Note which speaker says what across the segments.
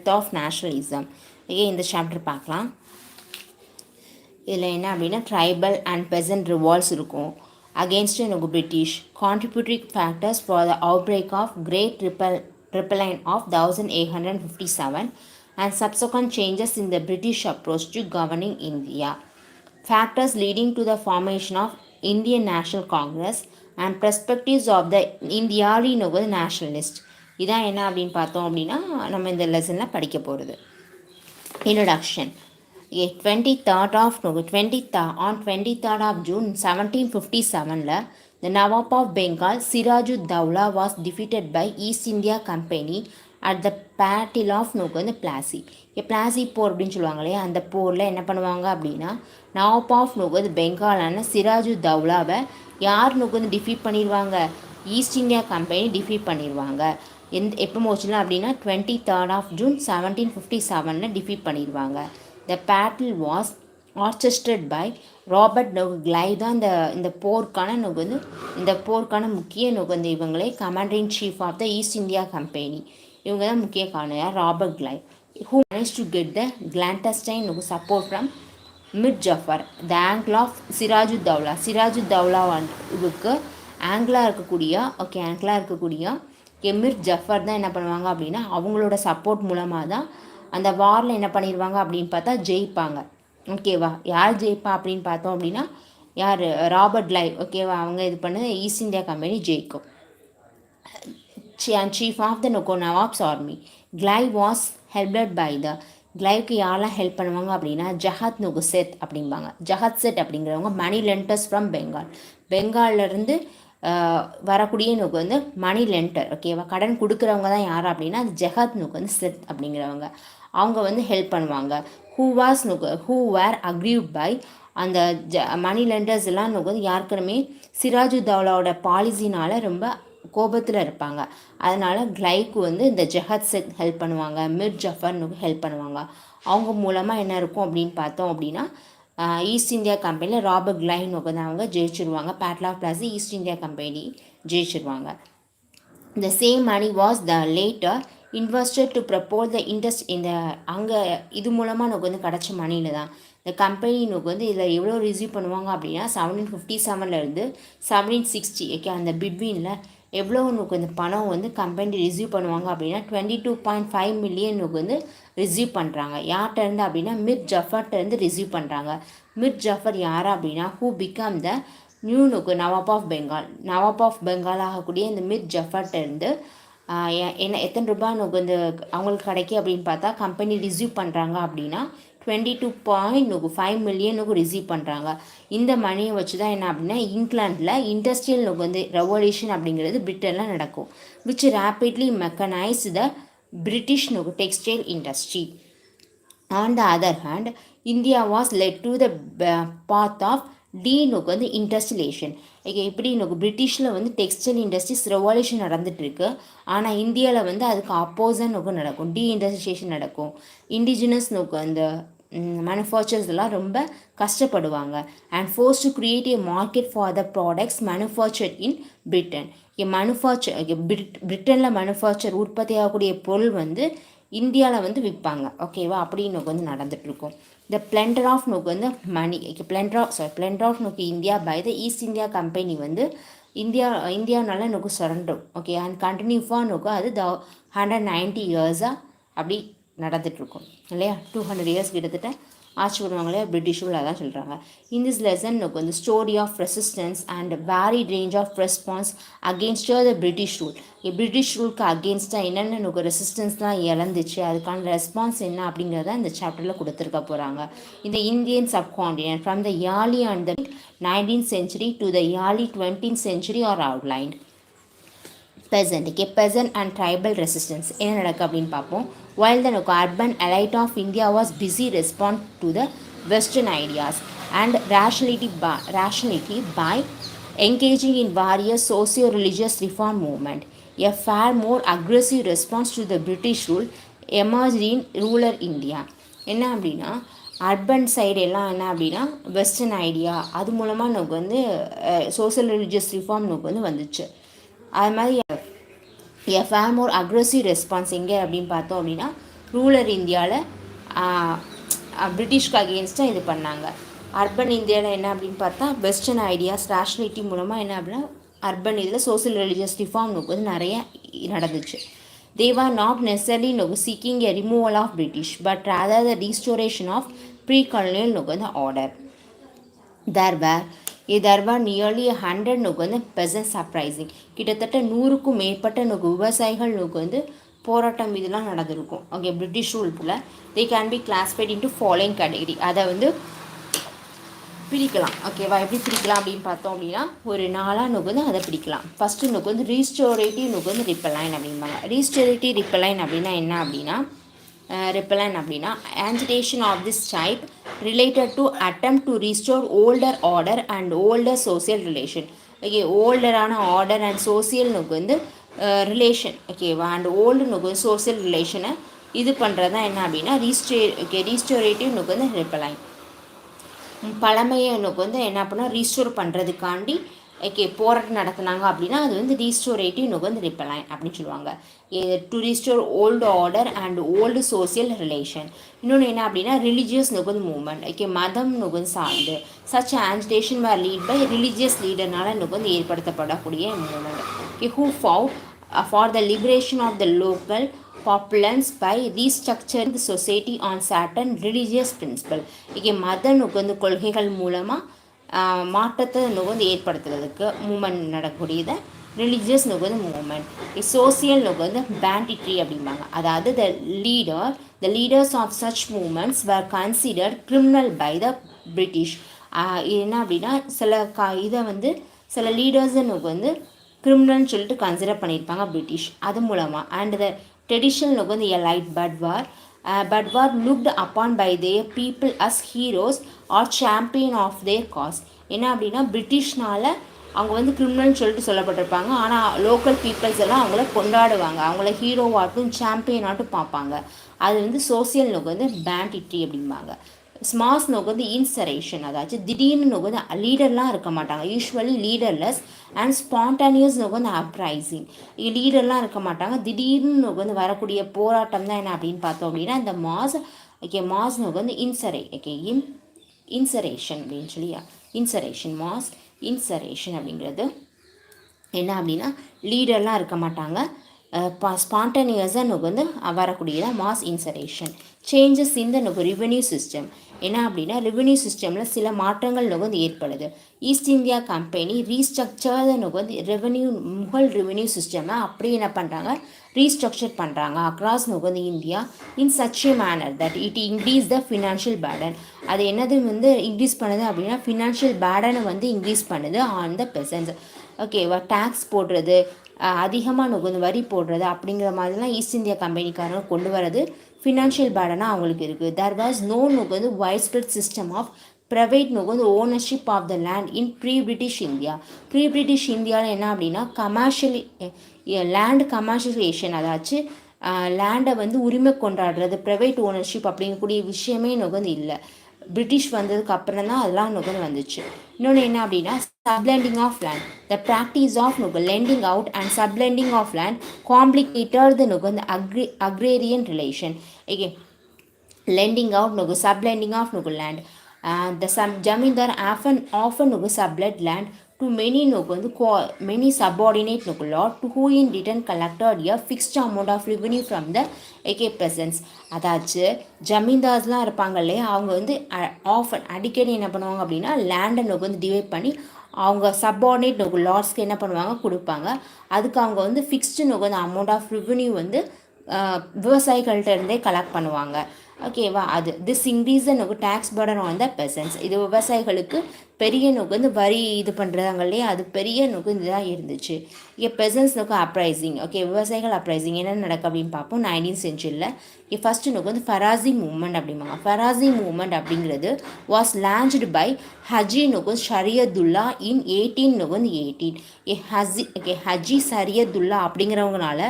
Speaker 1: birth of nationalism. Okay, இந்த chapter பார்க்கலாம். இதில் என்ன அப்படின்னா ட்ரைபல் அண்ட் பெசன்ட் ரிவால்ட்ஸ் இருக்கும் அகேன்ஸ்ட் எனக்கு British contributory factors for the outbreak of great rebellion of 1857 and subsequent changes in the British approach to governing India. Factors leading to the formation of Indian National Congress and perspectives of the early nationalist. இதான் என்ன அப்படின்னு பார்த்தோம் அப்படின்னா நம்ம இந்த லெசனில் படிக்க போகிறது. Introduction. On 23rd of June 1757, the Nawab of Bengal, Siraj-ud-Dawla, was defeated by East India Company at the Battle of Plassey. Plassey போர் அப்படின்னு சொல்லுவாங்க இல்லையா, அந்த போரில் என்ன பண்ணுவாங்க அப்படின்னா நவாப் ஆஃப் பெங்காலான சிராஜுத்தௌலாவை யார் டிஃபீட் பண்ணிடுவாங்க, ஈஸ்ட் இந்தியா கம்பெனி டிஃபீட் பண்ணிடுவாங்க. எப்போ போச்சுன்னா அப்படின்னா 23rd of June 1757 டிஃபீட் பண்ணிடுவாங்க. The battle was orchestrated by Robert Clive தான் இந்த போருக்கான முக்கிய இவங்களே commander in chief of the East India company. இவங்க தான் முக்கிய காரணம் Robert Clive. who managed to get the clandestine support from Mir Jafar, the angle of Siraj-ud-Dawla. சிராஜுத்தௌலாவுக்கு ஆங்கிளாக இருக்கக்கூடிய மிர் ஜஃபர் தான் என்ன பண்ணுவாங்க அப்படின்னா அவங்களோட சப்போர்ட் மூலமாக தான் அந்த வாரில் என்ன பண்ணிடுவாங்க அப்படின்னு பார்த்தா ஜெயிப்பாங்க. ஓகேவா, யார் ஜெயிப்பா அப்படின்னு பார்த்தோம் அப்படின்னா யார், ராபர்ட் கிளைவ். ஓகேவா, அவங்க இது பண்ண ஈஸ்ட் இந்தியா கம்பெனி ஜெயிக்கும். Chief of the nawabs army. Clive was helped by the கிளைவ்க்கு யாரெல்லாம் ஹெல்ப் பண்ணுவாங்க அப்படின்னா ஜஹத் செட் அப்படிம்பாங்க. ஜஹத் செட் அப்படிங்கிறவங்க மணி லெண்டர்ஸ் ஃப்ரம் பெங்கால்லேருந்து வரக்கூடிய மணி லெண்டர். ஓகேவா, கடன் கொடுக்குறவங்க தான் யார் அப்படின்னா அது ஜஹத் செட் அப்படிங்கிறவங்க. அவங்க ஹெல்ப் பண்ணுவாங்க. ஹூ வேர் அக்ரீவ் பை அந்த மணி லெண்டர்ஸ் எல்லாம் யாருக்குமே சிராஜுத்தௌலாவோட பாலிசினால் ரொம்ப கோபத்தில் இருப்பாங்க. அதனால் கிளைவ்க்கு இந்த ஜஹத் செட் ஹெல்ப் பண்ணுவாங்க, மிர் ஜஃபர் ஹெல்ப் பண்ணுவாங்க. அவங்க மூலமாக என்ன இருக்கும் அப்படின்னு பார்த்தோம் அப்படின்னா ஈஸ்ட் இந்தியா கம்பெனியில் ராபர்ட் கிளைவ் அவங்க ஜெயிச்சிருவாங்க. Battle of Plassey East India Company ஜெயிச்சிருவாங்க. The same money was the later invested to propose the interest இந்த அங்கே இது மூலமாக கிடச்ச மணியில் தான் இந்த கம்பெனி இதில் எவ்வளோ ரிசீவ் பண்ணுவாங்க அப்படின்னா 1757 1760. ஓகே, அந்த பிட்வீனில் எவ்வளோ இந்த பணம் கம்பெனி ரிசீவ் பண்ணுவாங்க அப்படின்னா 22.5 மில்லியன் ரிசீவ் பண்ணுறாங்க. யார்கிட்டருந்து அப்படின்னா மிர் ஜஃபர்கிட்டருந்து ரிசீவ் பண்ணுறாங்க. மிர் ஜஃபர் யார் அப்படின்னா who become the new nawab of Bengal ஆகக்கூடிய இந்த மிர் ஜஃபர்கிட்டருந்து எத்தனை ரூபாய் அவங்களுக்கு கிடைக்கி அப்படின்னு பார்த்தா கம்பெனி ரிசீவ் பண்ணுறாங்க அப்படின்னா 22.5 மில்லியன் ரிசீவ் பண்ணுறாங்க. இந்த மணியை வச்சு தான் என்ன அப்படின்னா இங்கிலாண்டில் இண்டஸ்ட்ரியல் ரெவல்யூஷன் அப்படிங்கிறது பிரிட்டனில் நடக்கும். Which rapidly mechanise the British textile industry. On the other hand India was led to the path of industrialisation. Okay, இப்படி பிரிட்டிஷில் டெக்ஸ்டைல் இண்டஸ்ட்ரீஸ் ரெவல்யூஷன் நடந்துகிட்ருக்கு. ஆனால் இந்தியாவில் அதுக்கு அப்போசன் நடக்கும், இண்டஸ்ட்ரியலேஷன் நடக்கும். இண்டிஜினஸ் அந்த மேனுஃபேக்சர்ஸ் எல்லாம் ரொம்ப கஷ்டப்படுவாங்க. And force to create a market for the products manufactured in Britain. பிரிட்டனில் மேனுஃபேக்சர் உற்பத்தி ஆகக்கூடிய பொருள் இந்தியாவில் விற்பாங்க. ஓகேவா, அப்படின்னு நடந்துகிட்ருக்கும். The plunder of money plunder of India by the East India Company இந்தியானால சரண்டும். ஓகே, அண்ட் கண்டினியூவாக அது 190 இயர்ஸாக அப்படி நடந்துகிட்ருக்கும் இல்லையா. 200 இயர்ஸ் கிட்டத்தட்ட ஆட்சி பண்ணுவாங்களே பிரிட்டிஷும் அதான் சொல்கிறாங்க. In this lesson story of resistance and varied range of response against the British rule. British ரூலுக்கு அகெயின்ஸ்டாக என்னென்ன ரெசிஸ்டன்ஸ்லாம் இழந்துச்சு, அதுக்கான ரெஸ்பான்ஸ் என்ன அப்படிங்கிறத இந்த சாப்டரில் கொடுத்துருக்க போகிறாங்க. இந்த Indian subcontinent from the early and the 19th century to the early 20th century are outlined. peasant and tribal resistance என்ன நடக்கு அப்படின்னு பார்ப்போம். While the urban elite of India was busy respond to the Western ideas and rationality by engaging in various socio-religious reform movement, a far more aggressive response to the British rule emerged in rural India. என்ன அப்படின்னா urban side எல்லாம் என்ன அப்படின்னா western idea அது மூலமாக social religious reform வந்துச்சு. அது மாதிரி ஃபேர் மோர் அக்ரெசிவ் ரெஸ்பான்ஸ் எங்கே அப்படின்னு பார்த்தோம் அப்படின்னா ரூரல் இந்தியாவில் பிரிட்டிஷ்க்கு அகெயின்ஸ்டாக இது பண்ணாங்க. அர்பன் இந்தியாவில் என்ன அப்படின்னு பார்த்தா வெஸ்டர்ன் ஐடியாஸ் ரேஷனலிட்டி மூலமாக என்ன அப்படின்னா அர்பன் இதில் சோசியல் ரிலீஜியஸ் ரிஃபார்ம் வந்து நிறைய நடந்துச்சு. They were not necessarily seeking a removal of British, but rather the restoration of pre-colonial order. There were nearly 100 peasants uprising. கிட்டத்தட்ட 100க்கும் மேற்பட்ட விவசாயிகள் வந்து போராட்டம் இதெல்லாம் நடந்திருக்கும். ஓகே, பிரிட்டிஷ் ரூல்ல they can be classified into following category. அதை வந்து பிரிக்கலாம். ஓகேவா, எப்படி பிரிக்கலாம் அப்படின்னு பார்த்தோம் அப்படின்னா ஒரு நாளாக வந்து அதை பிரிக்கலாம். ஃபஸ்ட்டு வந்து ரீஸ்டோரேட்டிவ் வந்து ரிப்பலைன் அப்படிம்பாங்க. ரீஸ்டோரேட்டிவ் ரிப்பலைன் அப்படின்னா என்ன அப்படின்னா ரிப்பலைன் அப்படின்னா agitation of this type related to attempt to restore older order and older social relation. Okay, ஓல்டரான ஆர்டர் அண்ட் சோசியல் வந்து ரிலேஷன். ஓகேவா, அண்ட் ஓல்டு சோசியல் ரிலேஷனை இது பண்ணுறது தான் என்ன அப்படின்னா ரீஸ்டோரேட்டிவ் வந்து ரிப்பலைன். பழமையை வந்து என்ன பண்ணால் ரீஸ்டோர் பண்ணுறதுக்காண்டி போராட்டம் நடத்தினாங்க அப்படின்னா அது வந்து ரீஸ்டோரேட்டிவ் வந்து ரிப்பலைன் அப்படின்னு சொல்லுவாங்க. To restore old order and old social relation. இன்னொன்று என்ன அப்படின்னா ரிலீஜியஸ் வந்து மூவ்மெண்ட். மதம் வந்து சார்ந்து such agitation were led by religious லீடர்னால வந்து ஏற்படுத்தப்படக்கூடிய movement. Who fought for the liberation of the local populace by restructuring the society on certain religious principle. மத வந்து கொள்கைகள் மூலமாக மாற்றத்தை வந்து ஏற்படுத்துறதுக்கு மூமெண்ட் நடக்கக்கூடியதை ரிலீஜியஸ் வந்து மூமெண்ட். சோசியல் வந்து பேண்டிட்ரி அப்படிம்பாங்க. அதாவது the leaders of such movements were considered criminal by the British. என்ன அப்படின்னா இதை வந்து சில லீடர்ஸ் வந்து கிரிமினல்னு சொல்லிட்டு கன்சிடர் பண்ணியிருப்பாங்க பிரிட்டிஷ். அது மூலமாக அண்ட் த ட்ரெடிஷனல் வந்து a light but were looked upon by their people as heroes or champion of their cause. என்ன அப்படின்னா பிரிட்டிஷ்னால் அவங்க வந்து கிரிமினல்னு சொல்லிட்டு சொல்லப்பட்டிருப்பாங்க. ஆனால் லோக்கல் பீப்புள்ஸ் எல்லாம் அவங்கள கொண்டாடுவாங்க, அவங்கள ஹீரோவாட்டும் சாம்பியனாட்டும் பார்ப்பாங்க. அது வந்து சோசியல் வந்து பேண்டிட்ரி அப்படிம்பாங்க. ஸ்மாஸ் வந்து இன்சரேஷன், அதாச்சும் திடீர்னு வந்து லீடர்லாம் இருக்க மாட்டாங்க. யூஸ்வலி லீடர்லெஸ் அண்ட் ஸ்பான்டானியஸ் வந்து அப்ரைசிங். லீடர்லாம் இருக்க மாட்டாங்க, திடீர்னு வந்து வரக்கூடிய போராட்டம் தான் என்ன அப்படின்னு பார்த்தோம் அப்படின்னா இந்த மாஸ். மாஸ் வந்து இன்சரேஷன் அப்படின்னு சொல்லியா மாஸ் இன்சரேஷன் அப்படிங்கிறது என்ன அப்படின்னா லீடர்லாம் இருக்க மாட்டாங்க, ஸ்பான்டேனியஸாக வந்து வரக்கூடியதான் mass insurrection. Changes in the revenue system. என்ன அப்படின்னா ரெவென்யூ சிஸ்டமில் சில மாற்றங்கள் வந்து ஏற்படுது. ஈஸ்ட் இந்தியா கம்பெனி ரீஸ்ட்ரக்சர் வந்து முகல் ரெவென்யூ சிஸ்டமை அப்படி என்ன பண்ணுறாங்க ரீஸ்ட்ரக்சர் பண்ணுறாங்க அக்ராஸ் வந்து India in such a manor that it increase the financial burden. அது என்னது வந்து இன்க்ரீஸ் பண்ணுது அப்படின்னா ஃபினான்ஷியல் பேர்டனை வந்து இன்க்ரீஸ் பண்ணுது ஆன் த பெசன்ஸ். ஓகேவா, டேக்ஸ் போடுறது, அதிகமாக வந்து வரி போடுறது அப்படிங்கிற மாதிரிலாம் ஈஸ்ட் இந்தியா கம்பெனிக்காரங்க கொண்டு வரது ஃபினான்ஷியல் பேர்டனாக அவங்களுக்கு இருக்குது. தேர் வாஸ் நோ வந்து widespread system of private வந்து ownership of the land in pre British India. Pre British இந்தியாவில் என்ன அப்படின்னா லேண்ட் கமர்ஷியலைசேஷன், அதாச்சும் லேண்டை வந்து உரிமை கொண்டாடுறது ப்ரைவேட் ஓனர்ஷிப் அப்படிங்கக்கூடிய விஷயமே வந்து இல்லை. பிரிட்டிஷ் வந்ததுக்கு அப்புறம் தான் அதெல்லாம் வந்துச்சு. இன்னொன்று என்ன அப்படின்னா sublending of land. The practice of lending out and sublending of land complicated the agrarian relation. Lending out sublending of land. The jamindar often sublet land to many subordinate lord to who in return collected a fixed amount of revenue from the peasants. அதாச்சு ஜமீன்தார்ஸ்லாம் இருப்பாங்க இல்லையா, அவங்க வந்து often அடிக்கடி என்ன பண்ணுவாங்க அப்படின்னா லேண்டை வந்து டிவைட் பண்ணி அவங்க சப்பார்டினேட் லார்ட்ஸ்க்கு என்ன பண்ணுவாங்க கொடுப்பாங்க. அதுக்கு அவங்க வந்து ஃபிக்ஸ்டு வந்து அமௌண்ட் ஆஃப் ரெவன்யூ வந்து விவசாயிகள்கிட்ட இருந்தே கலெக்ட் பண்ணுவாங்க. ஓகேவா, அது this increase tax burden on the peasants. இது விவசாயிகளுக்கு பெரிய வந்து வரி இது பண்ணுறாங்க இல்லையா, அது பெரிய இதுதான் இருந்துச்சு. பெசன்ஸ் அப்ரைசிங். ஓகே, விவசாயிகள் அப்ரைசிங் என்ன நடக்கும் அப்படின்னு பார்ப்போம் 19th centuryல. ஃபஸ்ட்டு வந்து ஃபராசி மூவ்மெண்ட் அப்படிம்பாங்க. ஃபராசி மூவ்மெண்ட் அப்படிங்கிறது was launched by Haji Shariatullah in 1818. Haji Shariatullah அப்படிங்கிறவங்கனால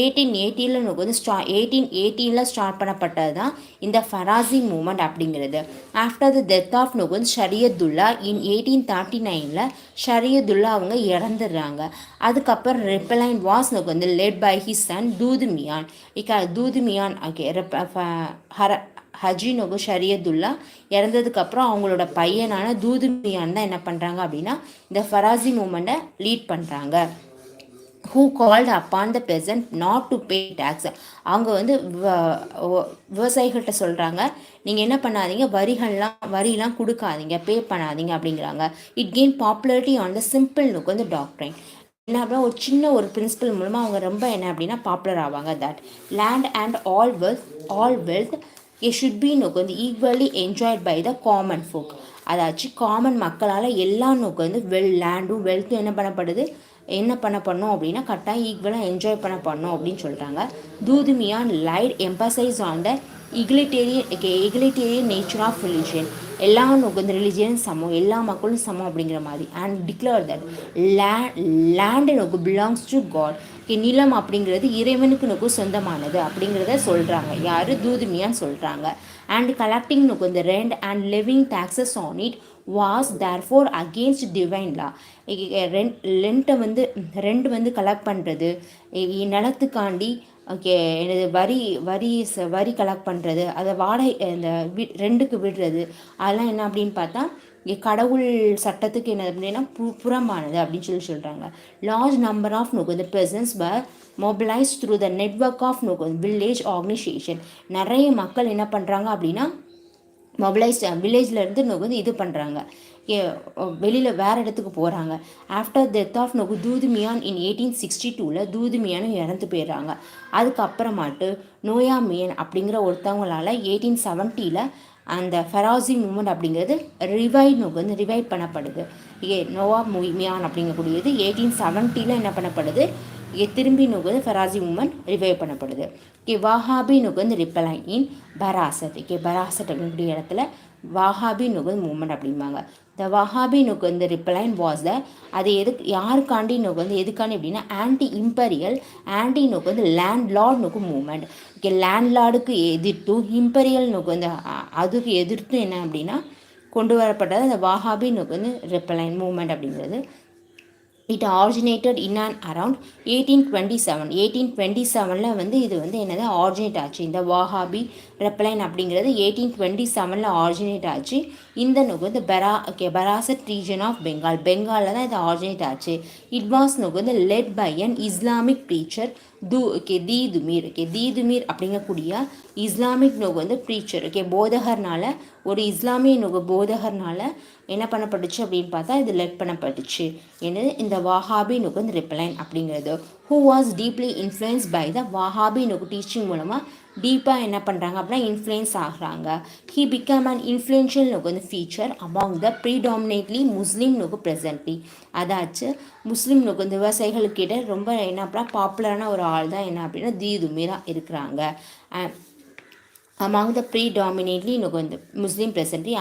Speaker 1: 1880 வந்து 1818 ஸ்டார்ட் பண்ணப்பட்டது தான் இந்த ஃபராசி மூவ்மெண்ட் அப்படிங்கிறது. After the death of Shariatullah in in 1839 Shariatullah அவங்க இறந்துடுறாங்க. அதுக்கப்புறம் ரெப்பலைன் வாஸ் வந்து led by his son Dudu Miyan. Dudu Miyan Haji நொகு ஷரியதுல்லா இறந்ததுக்கப்புறம் அவங்களோட பையனான தூதுமியான் தான் என்ன பண்ணுறாங்க அப்படின்னா இந்த ஃபராசி மூமெண்ட்டை லீட் பண்ணுறாங்க. who called upon the peasant not to pay tax. அவங்க வந்து விவசாயிகள்கிட்ட சொல்கிறாங்க, நீங்கள் என்ன பண்ணாதீங்க, வரிலாம் கொடுக்காதீங்க, பே பண்ணாதீங்க அப்படிங்கிறாங்க. It gain popularity on the simple look வந்து டாக்ட்ரைன். என்ன அப்படின்னா ஒரு சின்ன ஒரு பிரின்சிபல் மூலமாக அவங்க ரொம்ப என்ன அப்படின்னா பாப்புலர் ஆவாங்க. That land and all wealth should be நோக்கு வந்து equally enjoyed by the common folk. அதாச்சு காமன் மக்களால் எல்லா நோக்கு வந்து லேண்டும் வெல்த்தும் என்ன பண்ணணும் அப்படின்னா கரெக்டாக ஈக்குவலாக என்ஜாய் பண்ணணும் அப்படின்னு சொல்கிறாங்க. Dudu Miyan laid emphasis on the egalitarian nature of religion. எல்லா நோக்கு வந்து ரிலிஜியன் சமம், எல்லா மக்களும் சமம் அப்படிங்கிற மாதிரி. அண்ட் டிக்ளேர் தட் லேண்ட் நோக்கு பிலாங்ஸ் டு காட். நிலம் அப்படிங்கிறது இறைவனுக்கு நோக்கு சொந்தமானது அப்படிங்கிறத சொல்கிறாங்க. யார்? தூதுமியான்னு சொல்கிறாங்க. அண்ட் கலெக்டிங் நோக்கு இந்த rent and living taxes on it was therefore against divine law. Rent வந்து கலெக்ட் பண்ணுறது, நிலத்துக்காண்டி எனது வரி கலெக்ட் பண்ணுறது, அதை வாடகை இந்த ரெண்டுக்கு விடுறது, அதெல்லாம் என்ன அப்படின்னு பார்த்தா கடவுள் சட்டத்துக்கு என்ன அப்படின்னா புறம்பானது அப்படின்னு சொல்கிறாங்க. லார்ஜ் நம்பர் ஆஃப் இந்த persons were mobilise through the network of village organisation. நிறைய மக்கள் என்ன பண்ணுறாங்க அப்படின்னா வில்லேஜ்லேருந்து வந்து இது பண்ணுறாங்க, வெளியில் வேறு இடத்துக்கு போகிறாங்க. ஆஃப்டர் டெத் ஆஃப் தூதுமியான் இன் 1862 தூதுமியானும் இறந்து போயிடுறாங்க. அதுக்கப்புறமாட்டு நோயாமியன் அப்படிங்கிற ஒருத்தவங்களால் 1870 அந்த ஃபெராசி மூமெண்ட் அப்படிங்கிறது ரிவைவ் பண்ணப்படுது. நோவா மியான் அப்படிங்கக்கூடியது 1870 என்ன பண்ணப்படுது, திரும்பி நோக்குது ஃபெராசி மூமெண்ட் ரிவைவ் பண்ணப்படுது. வாஹாபி நுகந்து ரிப்பலைன் இன் பராசத். பராசத் அப்படிங்கிற இடத்துல வாஹாபி நுகந்து மூமெண்ட் அப்படிம்பாங்க. த வாஹாபி நுகந்து ரிப்பலைன் வாஸ் த, அது யாருக்காண்டி நுகந்து எதுக்காண்டி அப்படின்னா ஆன்டி இம்பீரியல் ஆன்டி நுகந்து லேண்ட் லார்ட் நுகு மூமெண்ட். லேண்ட் லார்டுக்கு எதிர்த்து இம்பீரியல் நுகந்து அதுக்கு எதிர்த்து என்ன அப்படின்னா கொண்டு வரப்பட்டது அந்த வாஹாபி நுகந்து ரிப்பலைன் மூமெண்ட் அப்படிங்கிறது. It originated in and around 1827. 1827 வந்து இது வந்து என்னது ஆரிஜினேட் ஆச்சு. இந்த வாஹாபி ரெப்லைன் அப்படிங்கிறது 1827 ஆரிஜினேட் ஆச்சு. இந்த நுகந்து பராசத் ரீஜன் ஆஃப் பெங்காலில் தான் இது ஆரிஜினேட் ஆச்சு. இட் வாஸ் நுகந்து led by an Islamic preacher Titumir அப்படிங்கக்கூடிய இஸ்லாமிக் வந்து ப்ரீச்சர் போதகர்னால, ஒரு இஸ்லாமிய போதகர்னால என்ன பண்ணப்பட்டுச்சு அப்படின்னு பார்த்தா இது லெட் பண்ணப்பட்டுச்சு. என்னது இந்த வாஹாபி வந்து ரிப்லைன் அப்படிங்கிறது. Who was deeply influence by the Wahabi teaching மூலமாக டீப்பாக என்ன பண்ணுறாங்க அப்படின்னா இன்ஃப்ளூயன்ஸ் ஆகுறாங்க. ஹீ பிகம் அன் இன்ஃப்ளூயன்ஷியல் வந்து feature among the predominantly Muslim presently. அதாச்சு முஸ்லீம் இந்த விவசாயிகளுக்கிட்ட ரொம்ப என்ன அப்படின்னா பாப்புலரான ஒரு ஆள் தான் என்ன அப்படின்னா தீதுமீராக இருக்கிறாங்க. அமாங் த ப்ரீடாமினேட்லி வந்து Muslim presently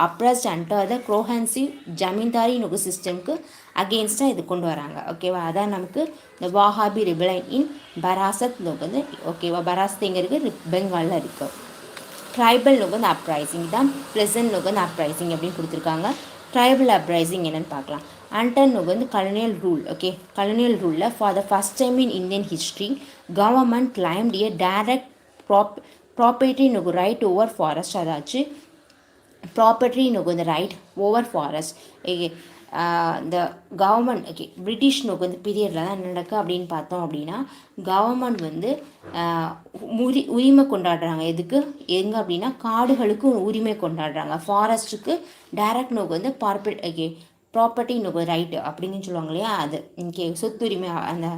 Speaker 1: oppressed under the coercive zamindari சிஸ்டம்க்கு அகெயின்ஸ்டாக இது கொண்டு வராங்க. ஓகேவா, அதான் நமக்கு இந்த வாஹாபி ரிபலைன் இன் பராசத் வந்து ஓகேவா. பராசத் எங்கே இருக்குது? பெங்காலில் இருக்குது. ட்ரைபல் வந்து அப்ரைசிங் தான் ப்ரெசன்ட் வந்து அப்ரைசிங் அப்படின்னு கொடுத்துருக்காங்க. ட்ரைபல் அப்ரைசிங் என்னென்னு பார்க்கலாம். அண்டர் வந்து colonial rule. colonial rule for the first time in Indian history, government claimed a direct property right over forest. அதாச்சு ப்ராப்பர்ட்டி இந்த ரைட் ஓவர் ஃபாரஸ்ட். இந்த கவர்மெண்ட் பிரிட்டிஷ் வந்து பீரியடில் தான் நடக்கு அப்படின்னு பார்த்தோம் அப்படின்னா கவர்மெண்ட் வந்து உரிமை கொண்டாடுறாங்க. எங்கே அப்படின்னா காடுகளுக்கு உரிமை கொண்டாடுறாங்க. ஃபாரஸ்ட்டுக்கு டைரக்ட் வந்து ப்ராப்பர்ட்டி ரைட்டு அப்படின்னு சொல்லுவாங்க இல்லையா, அது சொத்துரிமை அந்த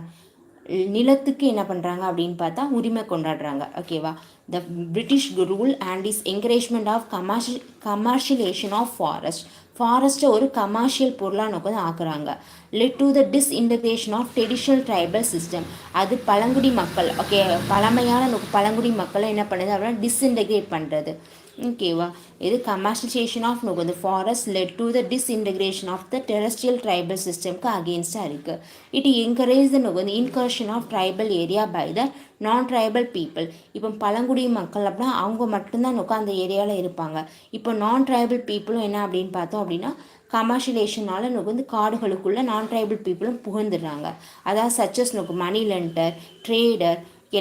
Speaker 1: நிலத்துக்கு என்ன பண்ணுறாங்க அப்படின்னு பார்த்தா உரிமை கொண்டாடுறாங்க. ஓகேவா. The British rule and is encouragement of commercialisation of ஃபாரஸ்ட்டை ஒரு கமர்ஷியல் பொருளாக வந்து ஆக்குறாங்க. Led to the disintegration of traditional tribal system. அது பழங்குடி மக்கள் பழமையான பழங்குடி மக்களை என்ன பண்ணுது அப்படின்னா டிஸ்இன்டகிரேட் பண்ணுறது. ஓகேவா. இது commercialisation of the forest led to the disintegration of the terrestrial tribal systemக்கு அகேன்ஸ்டாக இருக்குது. It encourage the incursion of tribal area by the நான் ட்ரைபல் பீப்புள். இப்போ பழங்குடி மக்கள் அப்படின்னா அவங்க மட்டும்தான் அந்த ஏரியாவில் இருப்பாங்க. இப்போ நான் ட்ரைபல் பீப்புளும் என்ன அப்படின்னு பார்த்தோம் அப்படின்னா கமர்ஷியலைசேஷனால் காடுகளுக்குள்ளே நான் ட்ரைபல் பீப்புளும் புகுந்துடுறாங்க. அதாவது such as money lender, trader,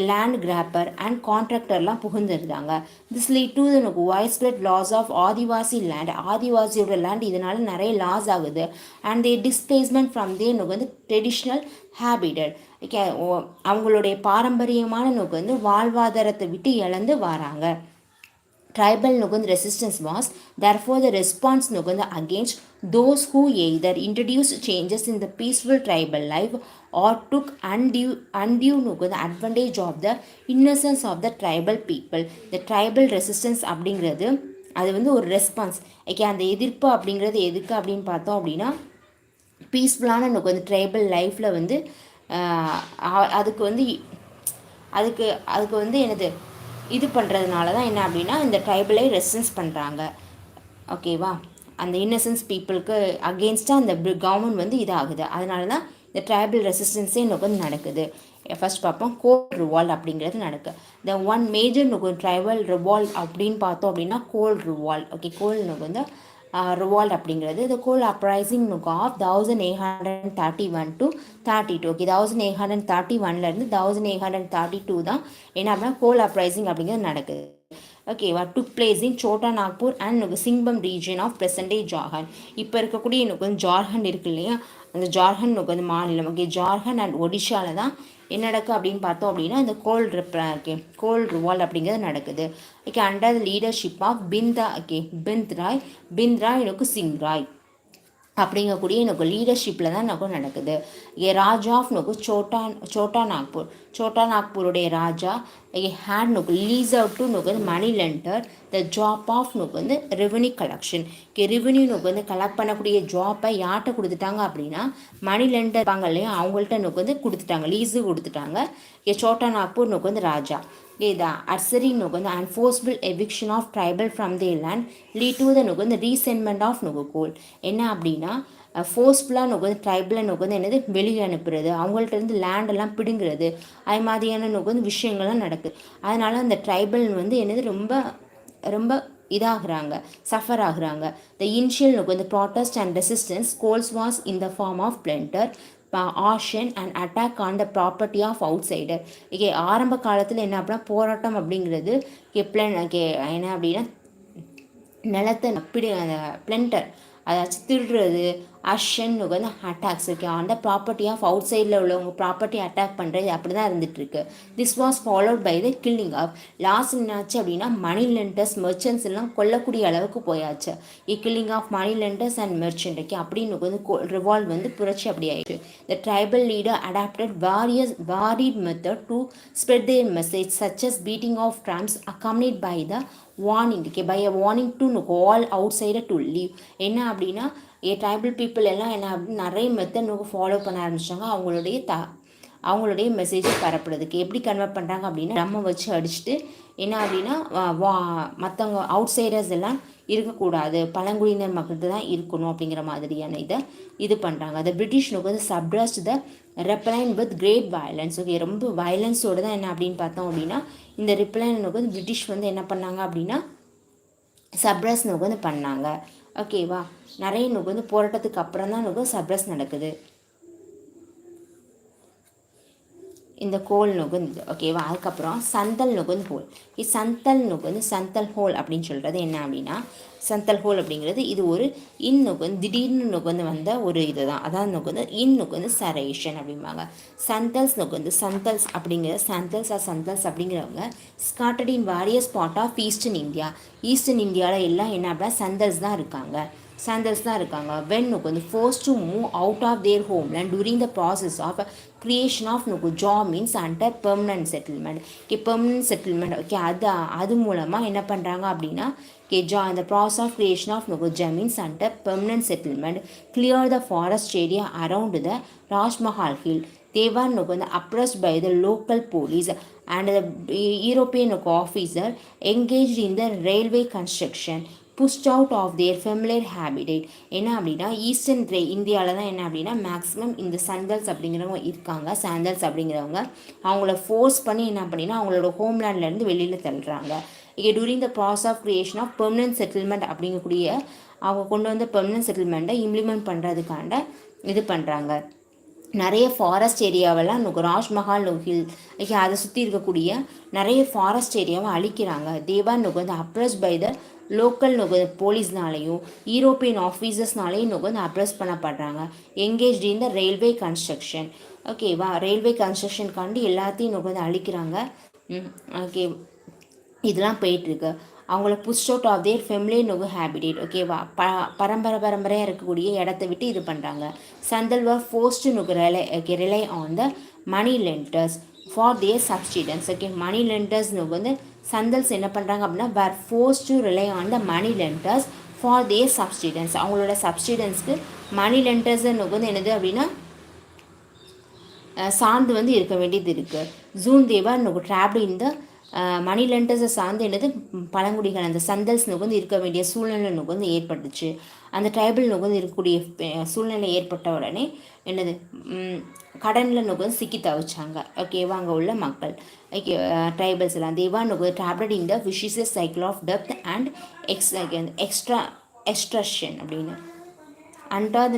Speaker 1: land grabber and கான்ட்ராக்டர்லாம் புகுந்துருந்தாங்க. This lead to widespread loss of adivasi land. ஆதிவாசியோட லேண்ட் இதனால நிறைய லாஸ் ஆகுது. And their displacement from their traditional habitat. அவங்களுடைய பாரம்பரியமான வாழ்வாதாரத்தை விட்டு இழந்து வராங்க. Tribal resistance was therefore the response against those who either introduced changes in the peaceful tribal life or took undue advantage of the innocence of the tribal people. The tribal resistance அப்படிங்கிறது அது ஒரு response. அந்த எதிர்ப்பு அப்படிங்கிறது எதுக்கு அப்படின்னு பார்த்தோம் அப்படின்னா பீஸ்ஃபுல்லான ட்ரைபல் லைஃப்பில் அதுக்கு என்னது இது பண்ணுறதுனால தான் என்ன அப்படின்னா இந்த ட்ரைபலை ரெசிஸ்டன்ஸ் பண்ணுறாங்க. ஓகேவா. அந்த இன்னசென்ஸ் பீப்புளுக்கு அகெயின்ஸ்டாக அந்த கவர்மெண்ட் இதாகுது. அதனால தான் இந்த ட்ரைபல் ரெசிஸ்டன்ஸே நடக்குது. ஃபர்ஸ்ட் பார்ப்போம் கோல் ரிவால்ட் அப்படிங்கிறது நடக்குது. The one major tribal revolt அப்படின்னு பார்த்தோம் அப்படின்னா Kol revolt. Okay, Kol revolt அப்படிங்கிறது the coal uprising of 1831 to 32. Okay, 1831லேருந்து 1832 தான் என்ன அப்படின்னா கோல் அப்ரைசிங் அப்படிங்கிறது நடக்குது. ஓகேவா. Took place in Chota Nagpur and Singhbhum region of present day Jharkhand. இப்போ இருக்கக்கூடிய ஜார்க்கண்ட் இருக்கு இல்லையா, அந்த ஜார்க்கண்ட் மாநிலம். ஓகே, ஜார்க்கண்ட் அண்ட் ஒடிஷாவில் தான் என்ன நடக்குது அப்படின்னு பார்த்தோம் அப்படின்னா இந்த கோல் ரிவால்ட் அப்படிங்கிறது நடக்குது. Okay, under the leadership of Bindrai Singh Rai அப்படிங்கக்கூடிய லீடர்ஷிப்பில் தான் நடக்குது. ராஜா ஆஃப் சோட்டா நாக்பூருடைய Raja had leased out to money lender the job of revenue collection. Revenue collect பண்ணக்கூடிய ஜாப்பை யார்கிட்ட கொடுத்துட்டாங்க அப்படின்னா மணி லெண்டர் இருப்பாங்க இல்லையா, அவங்கள்ட்ட கொடுத்துட்டாங்க, லீஸு கொடுத்துட்டாங்க. சோட்டா நாக்பூர் ராஜா. The adversary enforceable eviction of tribal from their land lead to the resettlement of coal. என்ன அப்படின்னா ஃபோர்ஸ்ஃபுல்லாக ட்ரைபிளை என்னது வெளியே அனுப்புறது, அவங்கள்ட்ட இருந்து லேண்டெல்லாம் பிடுங்கிறது, அது மாதிரியான விஷயங்கள்லாம் நடக்குது. அதனால் அந்த ட்ரைபல் என்னது ரொம்ப ரொம்ப இதாகிறாங்க, சஃபர் ஆகுறாங்க. The initial protest and resistance Kols was in the form of plunder, arson and attack on the property of outsider. Okay, ஆரம்ப காலத்தில் என்ன அப்படின்னா போராட்டம் அப்படிங்கிறது என்ன அப்படின்னா நிலத்தை பிளண்டர், அதாச்சும் திருடுறது, அஷன் அட்டாக்ஸ். ஓகே, அந்த ப்ராப்பர்ட்டி ஆஃப் அவுட் சைடில் உள்ளவங்க ப்ராப்பர்ட்டி அட்டாக் பண்ணுறது அப்படி தான் இருந்துகிட்ருக்கு. This was followed by the killing of. Last என்னாச்சு அப்படின்னா மணி லெண்டர்ஸ், மெர்ச்சன்ட்ஸ் எல்லாம் கொல்லக்கூடிய அளவுக்கு போயாச்சு. Killing of money lenders and merchant. Okay, அப்படின்னு ரிவால்வ் புரட்சி அப்படி ஆயிடுச்சு. The tribal leader adapted varied method to spread their message such as beating of drums accompanied by the warning. Okay, by a warning to all outsider to leave. என்ன அப்படின்னா tribal people எல்லாம் என்ன அப்படின்னு நிறைய method follow பண்ண ஆரம்பிச்சிட்டாங்க. அவங்களுடைய மெசேஜை பரப்புறதுக்கு எப்படி கன்வெர்ட் பண்ணுறாங்க அப்படின்னா நம்ம வச்சு அடிச்சுட்டு என்ன அப்படின்னா மற்றவங்க அவுட் சைடர்ஸ் எல்லாம் இருக்கக்கூடாது, பழங்குடியினர் மக்கள் தான் இருக்கணும் அப்படிங்கிற மாதிரியான இது பண்ணுறாங்க. அந்த British suppressed the rebellion with great violence. Okay, ரொம்ப வயலன்ஸோடு தான் என்ன அப்படின்னு பார்த்தோம் அப்படின்னா இந்த ரிப்ளைன் பிரிட்டிஷ் என்ன பண்ணாங்க அப்படின்னா சப்ரஸ் பண்ணாங்க. ஓகேவா. நிறைய போராட்டத்துக்கு அப்புறம் தான் சப்ரஸ் நடக்குது. இந்த கோல் ஓகேவா. அதுக்கப்புறம் சந்தல் ஹோல். சந்தல் ஹோல் அப்படின்னு சொல்கிறது என்ன அப்படின்னா சந்தல் ஹோல் அப்படிங்கிறது இது ஒரு திடீர்னு வந்த ஒரு இது தான். அதாவது சரேஷன் அப்படிம்பாங்க. சந்தல்ஸ் அப்படிங்கிறவங்க scattered in various part of eastern இந்தியாவில் எல்லாம் என்ன அப்படின்னா சந்தல்ஸ் தான் இருக்காங்க. when forced to move out of their homeland during the process of creation of job means under permanent settlement. permanent settlement. Okay, அது மூலமாக என்ன பண்ணுறாங்க அப்படின்னா the process of creation of job means under permanent settlement clear the forest area around the Raj Mahal hill. They were oppressed by the local police and the European officer engaged in the railway construction pushed out of their familiar habitat. என்ன அப்படின்னா eastern இந்தியாவில் தான் என்ன அப்படின்னா maximum இந்த சந்தல்ஸ் அப்படிங்கிறவங்க இருக்காங்க. Sandals அப்படிங்கிறவங்க அவங்கள ஃபோர்ஸ் பண்ணி என்ன பண்ணினா அவங்களோட ஹோம்லேண்ட்லேருந்து வெளியில் தள்ளுறாங்க. இங்கே during the process of creation of permanent settlement அப்படிங்கக்கூடிய அவங்க கொண்டு வந்த பெர்மனன்ட் செட்டில்மெண்ட்டை இம்ப்ளிமெண்ட் பண்ணுறதுக்காண்ட இது பண்ணுறாங்க. நிறைய ஃபாரஸ்ட் ஏரியாவெல்லாம் ராஜ்மஹால் ஹில் அதை சுற்றி இருக்கக்கூடிய நிறைய ஃபாரஸ்ட் ஏரியாவை அழிக்கிறாங்க. தேவான் வந்து அப்ரோச் பை த லோக்கல் போலீஸ்னாலையும் யூரோப்பியன் ஆஃபீஸர்ஸ்னாலையும் வந்து அப்ரோச் பண்ணப்படுறாங்க. Engage in the railway construction. ஓகேவா, ரயில்வே கன்ஸ்ட்ரக்ஷனுக்காண்டி எல்லாத்தையும் வந்து அழிக்கிறாங்க. ஓகே, இதெல்லாம் போயிட்டுருக்கு. அவங்கள push out of their familiar habitat. ஓகேவா, பரம்பரையாக இருக்கக்கூடிய இடத்த விட்டு இது பண்ணுறாங்க. Santhal were forced rely on the money lenders for their subsistence. Okay, money lenders வந்து சந்தல்ஸ் என்ன பண்ணுறாங்க அப்படின்னா were force to rely on the money lenders for their சப்ஸ்டிடன்ஸ். அவங்களோட சப்ஸ்டிடன்ஸ்க்கு மணி லெண்டர்ஸ் வந்து என்னது அப்படின்னா சார்ந்து வந்து இருக்க வேண்டியது இருக்குது. ஜூன் தேவா ட்ராப்டு இந்த மணி லெண்டர்ஸை சார்ந்து என்னது பழங்குடிகள் அந்த சந்தல்ஸ் வந்து இருக்க வேண்டிய சூழ்நிலை வந்து ஏற்பட்டுச்சு. அந்த ட்ரைபல் வந்து இருக்கக்கூடிய சூழ்நிலை ஏற்பட்ட உடனே என்னது கடனில் வந்து சிக்கி தவிச்சாங்க. ஓகேவா, அங்கே உள்ள மக்கள் ஓகே ட்ரைபல்ஸ் எல்லாம் they were trapped in the vicious cycle of டெப்த் அண்ட் எக்ஸ்ட்ரஷன் அப்படின்னு அண்டாது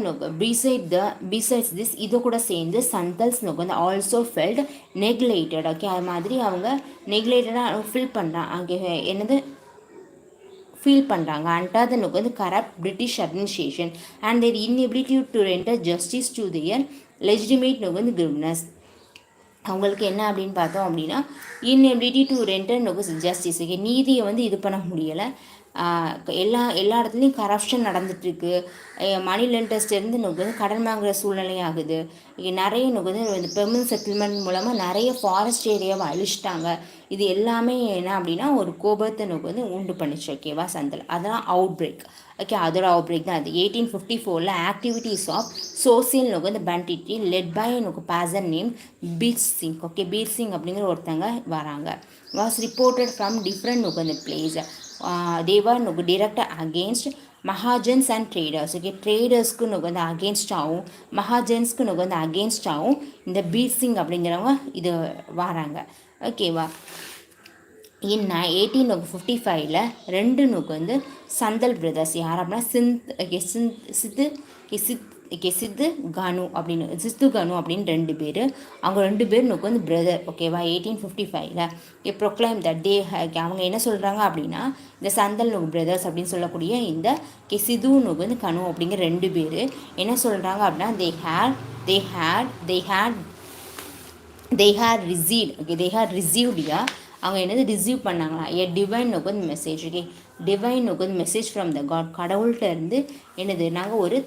Speaker 1: பிசைட்ஸ் திஸ் இது கூட சேர்ந்து சந்தல்ஸ் வந்து ஆல்சோ ஃபெல்ட் நெக்லேட்டட். ஓகே, அது மாதிரி அவங்க நெக்லேட்டடாக ஃபீல் பண்ணுறாங்க. அண்டாது வந்து corrupt British administration and their inability to render justice to their legitimate வந்து கிரிவ்னஸ். அவங்களுக்கு என்ன அப்படின்னு பார்த்தோம் அப்படின்னா inability to render justice. Okay, நீதியை வந்து இது பண்ண முடியலை. எல்லா இடத்துலையும் கரப்ஷன் நடந்துகிட்ருக்கு. மணி லெண்டர்ஸ்லேருந்து வந்து கடன் வாங்குகிற சூழ்நிலை ஆகுது. நிறைய வந்து இந்த பெர்மனன்ட் செட்டில்மெண்ட் மூலமாக நிறைய ஃபாரஸ்ட் ஏரியாவை அழிச்சிட்டாங்க. இது எல்லாமே என்ன அப்படின்னா ஒரு கோபத்தை வந்து உண்டு பண்ணிச்சு. ஓகேவா, சந்தல் அதெல்லாம் அவுட் பிரேக். ஓகே, அதோட அவுட் பிரேக் தான் அது. 1854 ஆக்டிவிட்டீஸ் ஆஃப் சோசியல் வந்து banditry led by person name Bir Singh. Okay, Bir Singh அப்படிங்கிற ஒருத்தங்க வராங்க. வாஸ் ரிப்போர்ட்டட் ஃப்ரம் டிஃப்ரெண்ட் வந்து place. they were direct against Mahajans and traders. Okay, ட்ரேடர்ஸ்க்கு வந்து அகேன்ஸ்டாகவும் மஹாஜன்ஸ்க்கு வந்து அகேன்ஸ்டாகவும் இந்த பீர்சிங் அப்படிங்கிறவங்க இது வராங்க. ஓகேவா, இன் 1855 ரெண்டு வந்து சந்தல் பிரதர்ஸ் யார் அப்படின்னா சித்து கனு அப்படின்னு ரெண்டு பேர். அவங்க ரெண்டு பேர் வந்து பிரதர். ஓகேவா, 1855 ப்ரொக்ளைம் தட் தே அவங்க என்ன சொல்கிறாங்க அப்படின்னா இந்த சந்தல் பிரதர்ஸ் அப்படின்னு சொல்லக்கூடிய இந்த சிது வந்து கனு அப்படிங்கிற ரெண்டு பேர் என்ன சொல்கிறாங்க அப்படின்னா they had received அவங்க என்னது ரிசீவ் பண்ணாங்களா டிவைன் வந்து மெசேஜ். ஓகே, டிவைன் வந்து மெசேஜ் ஃப்ரம் த காட், கடவுள்கிட்ட இருந்து என்னது நாங்கள் ஒரு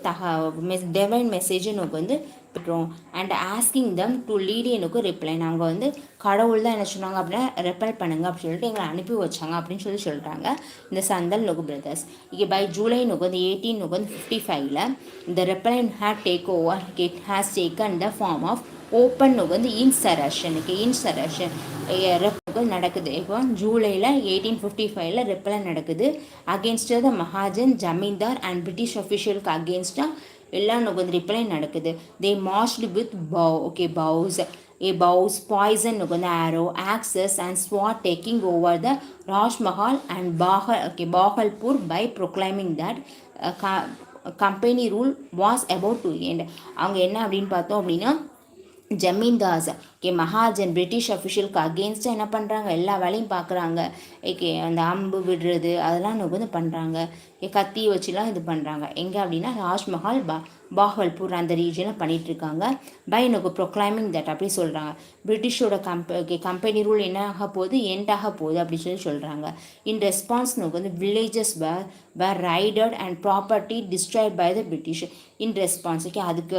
Speaker 1: டிவைன் மெசேஜ் வந்து பெற்றோம். And asking them to lead எனக்கு ரிப்ளை. நாங்கள் வந்து கடவுள் தான் என்ன சொன்னாங்க அப்படின்னா ரெப்ளை பண்ணுங்க அப்படின்னு சொல்லிட்டு எங்களை அனுப்பி வச்சாங்க அப்படின்னு சொல்கிறாங்க இந்த சந்தல் பிரதர்ஸ். இங்கே பை ஜூலை வந்து 1855 இந்த rebellion has taken the form of open வந்து இன்சரஷன். இன்சரஷன் நடக்குது. இப்போ ஜூலையில் 1855 ரெப்பலை நடக்குது. அகேன்ஸ்டாக த மகாஜன் ஜமீன்தார் அண்ட் பிரிட்டிஷ் அஃபிஷியலுக்கு அகேன்ஸ்டாக எல்லாம் வந்து ரிப்ளை நடக்குது. தே மார்ச்டு வித் bows, poison வந்து arrow, axes and sword taking over the Rajmahal and Bahalpur by proclaiming that company rule was about to end. அவங்க என்ன அப்படின்னு பார்த்தோம் அப்படின்னா ஜமீன்தாஸ் மகாஜன் பிரிட்டிஷ் அஃபிஷியலுக்கு அகேன்ஸ்டாக என்ன பண்ணுறாங்க எல்லா வேலையும் பார்க்குறாங்க. அந்த அம்பு விடுறது அதெல்லாம் வந்து பண்ணுறாங்க. கத்தி வச்சுலாம் இது பண்ணுறாங்க. எங்கே அப்படின்னா ராஜ்மஹால் பாகல்பூர் அந்த ரீஜனில் பண்ணிகிட்ருக்காங்க. பை ப்ரொக்ளைமிங் தட் அப்படி சொல்கிறாங்க. பிரிட்டிஷோட கம்பெனி ரூல் என்ன ஆக போகுது எண்ட் ஆக போகுது அப்படின்னு சொல்கிறாங்க. இன் ரெஸ்பான்ஸ் வந்து villages were raided and property destroyed by the British. In response. Okay, அதுக்கு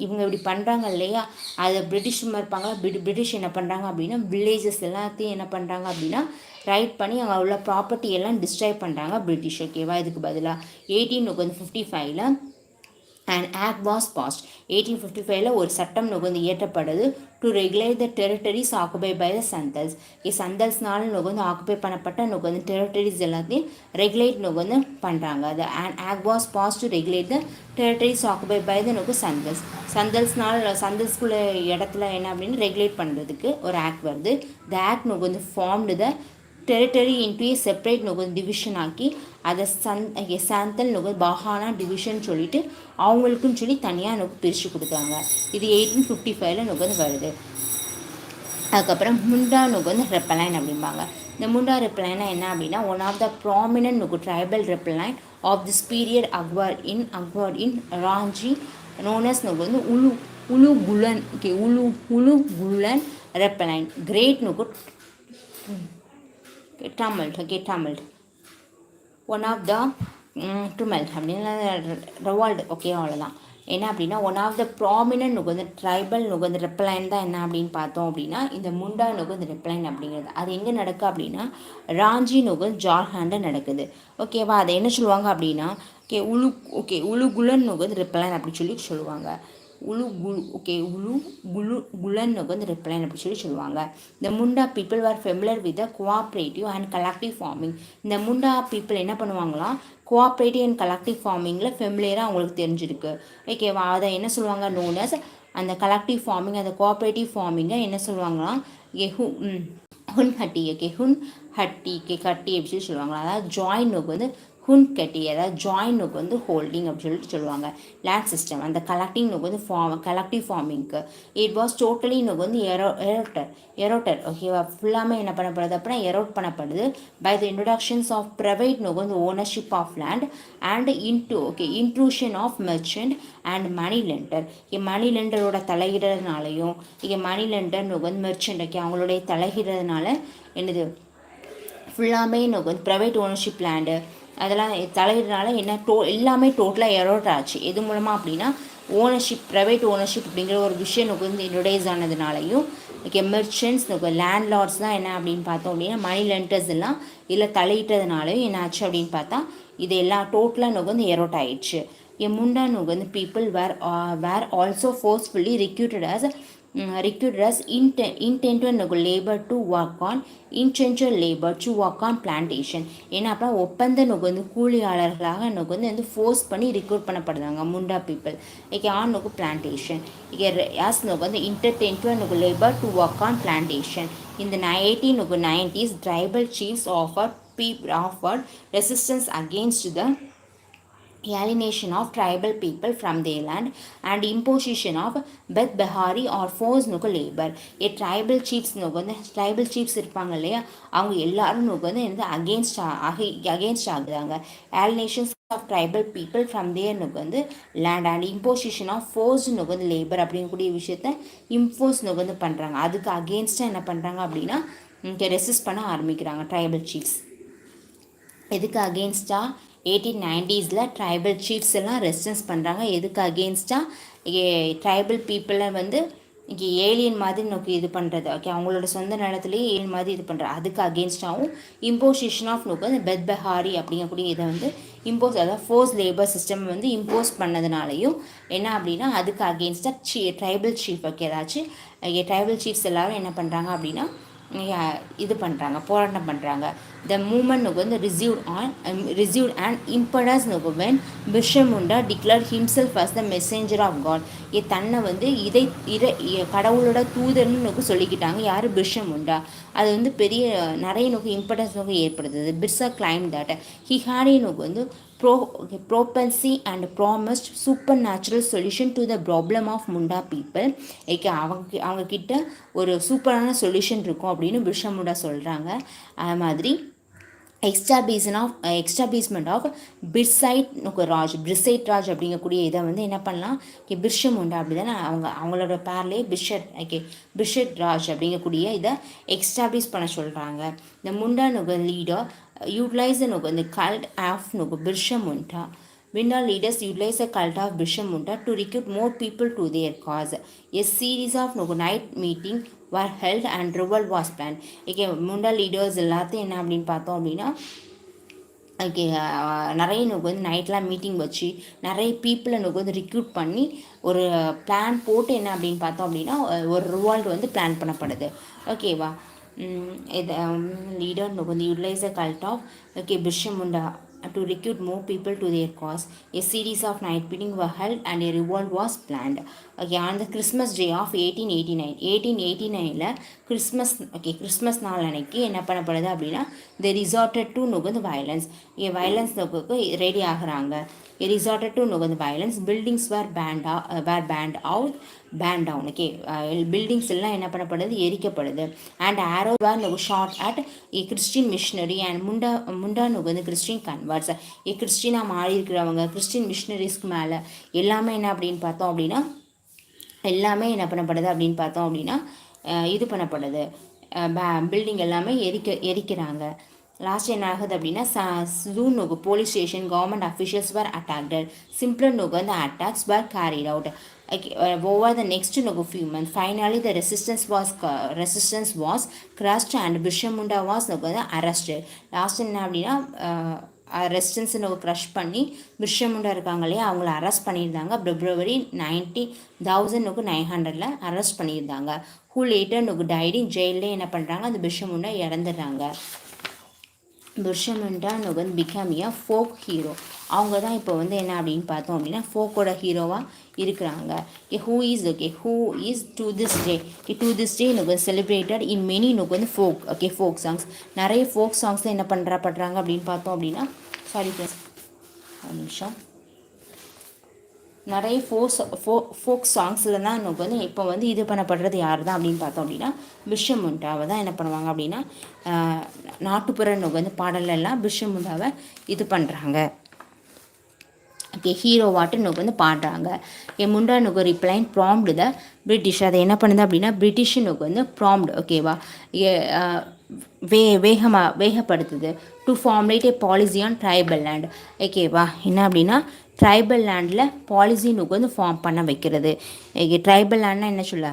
Speaker 1: இவங்க இப்படி பண்ணுறாங்க இல்லையா, அது பிரிட்டிஷ் இருப்பாங்க. பிரிட்டிஷ் என்ன பண்ணுறாங்க அப்படின்னா வில்லேஜஸ் எல்லாத்தையும் என்ன பண்ணுறாங்க அப்படின்னா ரைட் பண்ணி அங்கே உள்ள ப்ராப்பர்ட்டி எல்லாம் டிஸ்ட்ராய் பண்ணுறாங்க பிரிட்டிஷ். ஓகேவா, இதுக்கு பதிலாக 1855 An act was passed 1855ல ஒரு சட்டம் நுகர்ந்து இயற்றப்படுது to regulate the territories occupy by the Santhals. சந்தல்ஸ்னால நுகர்ந்து ஆக்குபை பண்ணப்பட்ட நுகர்ந்து டெரிட்டரிஸ் எல்லாத்தையும் ரெகுலேட் நுகர்ந்து பண்ணுறாங்க. அது an act was passed to regulate the territories occupied by the Santhals. சந்தல்ஸ்குள்ள இடத்துல என்ன அப்படின்னு ரெகுலேட் பண்ணுறதுக்கு ஒரு ஆக்ட் வருது. த ஆக்ட் நுகர்ந்து ஃபார்ம்டு த டெரிட்டரி இன்ட்டு ஏ செப்பரேட் நுகர்ந்து டிவிஷன் ஆக்கி அதை சாந்தல் நுகர் பாகானா டிவிஷன் சொல்லிட்டு அவங்களுக்குன்னு சொல்லி தனியாக நுகர் பிரித்து கொடுத்தாங்க. இது 1855ல நுகர்ந்து வருது. அதுக்கப்புறம் முண்டா நுகர்ந்து ரெப்பலைன் அப்படிம்பாங்க. இந்த முண்டா ரெப்பலைனா என்ன அப்படின்னா ஒன் ஆஃப் த ப்ராமினன்ட் நுகு tribal rebellion of this period occurred in Ranchi known as நுகர்ந்து உலு குலன் உலு ரெப்பலைன் கிரேட் நுகு tumult one of the tumult அப்படின்னா ரெவால்ட். ஓகே, அவ்வளோதான். என்ன அப்படின்னா ஒன் ஆஃப் த ப்ராமினன்ட் நுகர்ந்து ட்ரைபல் நுகர்ந்து ரெப்பலைன் தான் என்ன அப்படின்னு பார்த்தோம் அப்படின்னா இந்த முண்டா நுகர்ந்து ரெப்பலைன் அப்படிங்கிறது. அது எங்கே நடக்குது அப்படின்னா ராஞ்சி நுகர்ந்து ஜார்ஹாண்டில் நடக்குது. ஓகேவா, அதை என்ன சொல்லுவாங்க அப்படின்னா உலுகுலன் நுகர்ந்து ரெப்பலைன் அப்படி சொல்லி சொல்லுவாங்க. குலன் வந்து ரெப்ளைன் அப்படி சொல்லி சொல்லுவாங்க. இந்த Munda people are familiar with cooperative and collective farming. இந்த முண்டா பீப்புள் என்ன பண்ணுவாங்களாம், கோஆப்ரேட்டிவ் அண்ட் கலெக்டிவ் ஃபார்மிங்கில் ஃபெமிலியராக அவங்களுக்கு தெரிஞ்சிருக்கு. ஓகேவா, அதை என்ன சொல்லுவாங்க நோனஸ் அந்த கலெக்டிவ் ஃபார்மிங் அந்த கோஆப்ரேட்டிவ் ஃபார்மிங்கை என்ன சொல்லுவாங்களாம் ஹுன் ஹட்டி கட்டி அப்படி சொல்லி சொல்லுவாங்களா. அதாவது ஜாயின் வந்து ஹுன் கட்டி, அதாவது ஜாயினுக்கு வந்து ஹோல்டிங் அப்படின்னு சொல்லிட்டு சொல்லுவாங்க. லேண்ட் சிஸ்டம் அந்த கலெக்டிங்னுக்கு வந்து கலெக்டிவ் ஃபார்மிங்க்கு இட் வாஸ் டோட்டலி வந்து எரோட்டர். ஓகேவா, ஃபுல்லாமே என்ன பண்ணப்படுது அப்படின்னா எரோட் பண்ணப்படுது by the introductions of private வந்து ownership of land and intrusion of merchant and money lender. Money லெண்டரோட தலையிடுறதுனாலையும் மணி லெண்டர் வந்து மெர்ச்சன்ட் அவங்களுடைய தலையிடுறதுனால என்னது ஃபுல்லாமே வந்து ப்ரைவேட் ஓனர்ஷிப் லேண்டு அதெல்லாம் தலையிடனால என்ன எல்லாமே டோட்டலாக எரோட் ஆச்சு. எது மூலமாக அப்படின்னா ஓனர்ஷிப் ப்ரைவேட் ஓனர்ஷிப் அப்படிங்கிற ஒரு விஷயம் வந்து இன்ட்ரொடியூஸ் ஆனதுனாலையும் மெர்ச்சன்ட்ஸ் லேண்ட் லார்ட்ஸ் தான் என்ன அப்படின்னு பார்த்தோம் அப்படின்னா மணி லெண்டர்ஸ் எல்லாம் இதில் தலையிட்டதுனாலையும் என்ன ஆச்சு அப்படின்னு பார்த்தா இது எல்லாம் டோட்டலாக வந்து எரோட் ஆயிடுச்சு. முண்டா வந்து people were also forcefully recruited as indentured labor to work on plantation. ஏன்னா அப்போ ஒப்பந்த வந்து கூலியாளர்களாக வந்து ஃபோர்ஸ் பண்ணி ரிக்ரூட் பண்ணப்படுறாங்க முண்டா பீப்புள் ஆன் பிளான்டேஷன் வந்து indentured labor to work on plantation. In the 1890s tribal chiefs offered resistance against the alienation of tribal people from their land and imposition of Beth Behari or forced labor. tribal chiefs இருப்பாங்க இல்லையா, அவங்க எல்லாரும் வந்து against ஆகுறாங்க. alienation of tribal people from their வந்து land and imposition of forced வந்து labor அப்படிங்கக்கூடிய விஷயத்தை impose வந்து பண்ணுறாங்க. அதுக்கு அகேன்ஸ்டாக என்ன பண்ணுறாங்க அப்படின்னா ரெசிஸ்ட் பண்ண ஆரம்பிக்கிறாங்க tribal chiefs. எதுக்கு அகேன்ஸ்டாக 1890s ட்ரைபல் சீஃப்ஸ் எல்லாம் ரெசிஸ்டன்ஸ் பண்ணுறாங்க. எதுக்கு அகேன்ஸ்டாக ட்ரைபல் பீப்புளை வந்து இங்கே ஏலியன் மாதிரி நோக்கி இது பண்ணுறது. ஓகே, அவங்களோட சொந்த நிலத்துலேயே ஏலியன் மாதிரி இது பண்ணுறது. அதுக்கு அகேன்ஸ்டாகவும் இம்போசிஷன் ஆஃப் நோக்கு வந்து பெத் பெஹாரி அப்படிங்கக்கூடிய இதை வந்து அதாவது ஃபோர்ஸ் லேபர் சிஸ்டம் வந்து இம்போஸ் பண்ணதுனாலையும் என்ன அப்படின்னா அதுக்கு அகேன்ஸ்டாக ட்ரைபல் சீஃப் ஏதாச்சும் ட்ரைபல் சீஃப்ஸ் எல்லோரும் என்ன பண்ணுறாங்க அப்படின்னா இது பண்ணுறாங்க, போராட்டம் பண்ணுறாங்க. த மூமெண்ட் வந்து received and impetus when Birsa Munda declare himself as the messenger of God. தன்னை வந்து கடவுளோட தூதர்னு சொல்லிக்கிட்டாங்க. யார் பிர்ஷமுண்டா. அது வந்து பெரிய நிறைய இம்படஸ் ஏற்படுத்துது. Birsa claim that he had வந்து propensity and promised supernatural solution to the problem of Munda people. அவங்க கிட்ட ஒரு சூப்பரான சொல்யூஷன் இருக்கும் அப்படின்னு பிர்ஷமுண்டா சொல்கிறாங்க. அது மாதிரி எக்ஸ்டாபிஷ்மெண்ட் ஆஃப் பிரிசைட் ராஜ் அப்படிங்கக்கூடிய இதை வந்து என்ன பண்ணலாம் பிர்ஷமுண்டா அப்படி தானே அவங்களோட பேர்லேயே பிரிஷட் ராஜ் அப்படிங்கக்கூடிய இதை எக்ஸ்டாப்ளிஷ் பண்ண சொல்கிறாங்க. இந்த முண்டா leader utilize the cult of Birshamunta. Winda leaders utilize the cult of Birshamunta to recruit more people to their cause. A series of night meeting were held and revolt was planned. Munda leaders எல்லாத்தையும் என்ன அப்படின்னு பார்த்தோம் அப்படின்னா okay. நிறைய நமக்கு வந்து நைட்லாம் meeting வச்சு நிறைய பீப்புளை நமக்கு வந்து ரிக்ரூட் பண்ணி ஒரு பிளான் போட்டு என்ன அப்படின்னு பார்த்தோம் அப்படின்னா ஒரு ரிவால்ட் வந்து பிளான் பண்ணப்படுது. ஓகேவா. இது லீடர் நமக்கு வந்து utilise a cult of okay Birsa Munda to recruit more people to their cause. A series of night meetings were held and a revolt was planned. Okay, on the Christmas day of 1889, 1889ல Christmas நாள் அன்னைக்கு என்ன பண்ணப்படுது அப்படின்னா they resorted to நுகர்ந்து violence. violence நோக்குக்கு ready ஆகுறாங்க. resorted to நுகர்ந்து violence. buildings were banned out, banned down. Okay, buildings எல்லாம் என்ன பண்ணப்படுது, எரிக்கப்படுது. And arrows were shot at a Christian missionary and Munda நுகர்ந்து கிறிஸ்டின் கன்வர்ட்ஸ். கிறிஸ்டினாக மாறி இருக்கிறவங்க கிறிஸ்டின் மிஷினரிஸ்க்கு மேலே எல்லாமே என்ன அப்படின்னு பார்த்தோம் அப்படின்னா எல்லாமே என்ன பண்ணப்படுது அப்படின்னு பார்த்தோம் அப்படின்னா இது பண்ணப்படுது. பில்டிங் எல்லாமே எரிக்கிறாங்க. லாஸ்ட் என்ன ஆகுது அப்படின்னா ஜூன் நோக்கு police station government officials were attacked. சிம்பிளர் நோக்கு வந்து attacks were carried out. over the next few months. Finally, the resistance was crushed and Bishamunda was arrested. Last என்ன அப்படின்னா ரெசிஸ்டன்ஸை நம்ம க்ரஷ் பண்ணி பிர்ஷமுண்டா இருக்காங்க இல்லையா, அவங்கள அரெஸ்ட் பண்ணியிருந்தாங்க. February 1900 அரெஸ்ட் பண்ணியிருந்தாங்க. ஹூ லேட்டர் நோக்கு டைட் இன் ஜெயிலே என்ன பண்ணுறாங்க, அந்த பிர்ஷமுண்டா இறந்துடுறாங்க. பிர்ஷமுண்டா நோக்கு பிகம் எ ஃபோக் ஹீரோ. அவங்க தான் இப்போ வந்து என்ன அப்படின்னு பார்த்தோம் அப்படின்னா ஃபோக்கோட ஹீரோவாக இருக்கிறாங்க. Who is to this day நோக்கு செலிப்ரேட்டட் இன் மெனி நோக்கு வந்து ஃபோக் சாங்ஸ். நிறைய ஃபோக் சாங்ஸ் தான் என்ன படுறாங்க அப்படின்னு பார்த்தோம் அப்படின்னா சாரி ஃப்ரெண்ட்ஸ் ஒரு நிமிஷம். நிறைய ஃபோக் சாங்ஸில் தான் நமக்கு வந்து இப்போ வந்து இது பண்ணப்படுறது யார் தான் அப்படின்னு பார்த்தோம் அப்படின்னா பிர்ஷமுண்டாவை தான் என்ன பண்ணுவாங்க அப்படின்னா நாட்டுப்புற நமக்கு வந்து பாடலெல்லாம் பிர்ஷமுண்டாவை இது பண்ணுறாங்க. ஓகே, ஹீரோவாட்டு நமக்கு வந்து பாடுறாங்க. முண்டா நுக்கு ரிப்ளைன் ப்ராம்டு த பிரிட்டிஷ். அதை என்ன பண்ணுது அப்படின்னா பிரிட்டிஷ் நுக்கு வந்து ப்ராம்டு ஓகேவா வேகப்படுத்துது. To formulate a policy on tribal land. ஓகேவா, என்ன அப்படின்னா ட்ரைபல் லேண்டில் பாலிசி நுக்கு வந்து ஃபார்ம் பண்ண வைக்கிறது. ட்ரைபல் லேண்ட்னா என்ன சொல்ல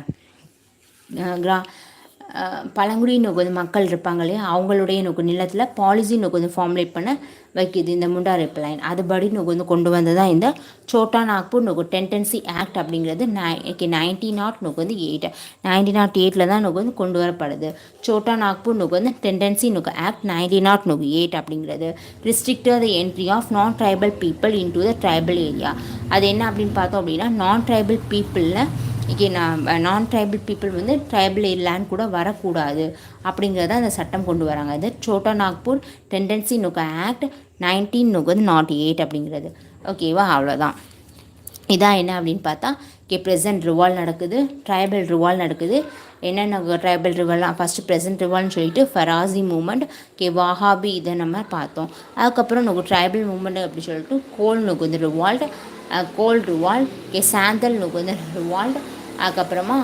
Speaker 1: பழங்குடி நோக்கு மக்கள் இருப்பாங்க இல்லையா, அவங்களுடைய நோக்கு நிலத்தில் பாலிசி நோக்கு வந்து ஃபார்முலேட் பண்ண வைக்கிது இந்த முண்டா ரிப்ளைன். அதுபடி நோக்கு வந்து கொண்டு வந்து தான் இந்த சோட்டா நாக்பூர் நோக்கு டென்டன்சி ஆக்ட் அப்படிங்கிறது 1908 தான் நோக்கு வந்து கொண்டு வரப்படுது. சோட்டா நாக்பூர் நோக்கு வந்து டென்டன்சி நோக்கு ஆக்ட் 1908 அப்படிங்கிறது ரிஸ்ட்ரிக்ட் த என்ட்ரி ஆஃப் நான் tribal people in to the tribal area. அது என்ன அப்படின்னு பார்த்தோம் அப்படின்னா நான் ட்ரைபல் பீப்புளில் நான் ட்ரைபல் பீப்புள் வந்து ட்ரைபல் லேண்ட் கூட வரக்கூடாது அப்படிங்கிறத அந்த சட்டம் கொண்டு வராங்க. இது சோட்டா நாக்பூர் டெண்டன்சி நோக்கு ஆக்ட் 1908 அப்படிங்கிறது. ஓகேவா, அவ்வளோதான். இதான் என்ன அப்படின்னு பார்த்தா ப்ரெசன்ட் ரிவால் நடக்குது, ட்ரைபல் ரிவால் நடக்குது. என்னென்ன ட்ரைபல் ரிவால்லாம் ஃபஸ்ட்டு ப்ரெசன்ட் ரிவால்னு சொல்லிட்டு ஃபராசி மூமெண்ட் வாஹாபி இதை நம்ம பார்த்தோம். அதுக்கப்புறம் நமக்கு ட்ரைபல் மூமெண்ட் அப்படி சொல்லிட்டு கோல் நோக்கு வந்து ரிவால்ட், கோல் ரிவால்ட், சாந்தல் நோக்கு வந்து ரிவால்ட். அதுக்கப்புறமா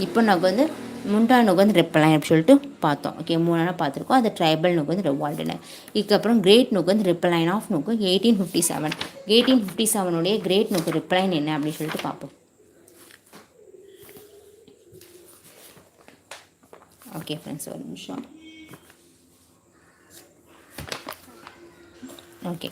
Speaker 1: இப்போ நமக்கு வந்து முண்டா நோக்கு வந்து ரிப்ளைன் அப்படி சொல்லிட்டு பார்த்தோம். ஓகே, 3 பார்த்துருக்கோம். அது ட்ரைபல் நோக்கு வந்து ரிவால்டுன்னு. இதுக்கப்புறம் கிரேட் நோக்கு வந்து ரிப்ளைன் ஆஃப் நோக்கு 1857. 1857 கிரேட் நோக்கு ரிப்ளைன் என்ன அப்படின்னு சொல்லிட்டு பார்ப்போம். ஓகே ஃப்ரெண்ட்ஸ், ஒரு நிமிஷம். ஓகே,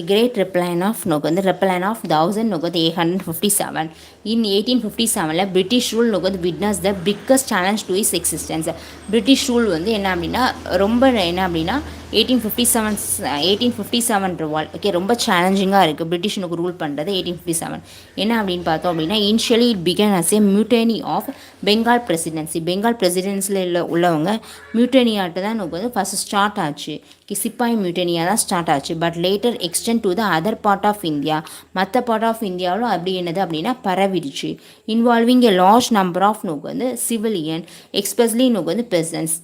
Speaker 1: கிரேட் ரிப்ளைன் ஆஃப் நோக்கு வந்து ரிப்ளைன் ஆஃப் 1857. இன் 1857 பிரிட்டிஷ் ரூல் நோக்கு வந்து witness the biggest challenge to is existence. British rule வந்து என்ன அப்படின்னா ரொம்ப என்ன அப்படின்னா 1857 ரிவால். ஓகே, ரொம்ப சேலஞ்சிங்காக இருக்குது பிரிட்டிஷ் நோக்கு ரூல் பண்ணுறது 1857. என்ன அப்படின்னு பார்த்தோம் அப்படின்னா initially it began as a mutiny of Bengal Presidency. Bengal பிரசிடென்சியில் உள்ளவங்க மியூட்டனியாட்டு தான் நோக்கு வந்து ஃபஸ்ட் ஸ்டார்ட் ஆச்சு. சிப்பாய் மியூட்டனியாக தான் ஸ்டார்ட் ஆச்சு. But later extend to the other part of India. மற்ற பார்ட் ஆஃப் இந்தியாவிலும் அப்படி என்னது அப்படின்னா பரவிடுச்சு. Involving a large number of நோக்கு வந்து சிவிலியன் எக்ஸ்பெஷலி நோக்கு வந்து பெர்சன்ஸ்.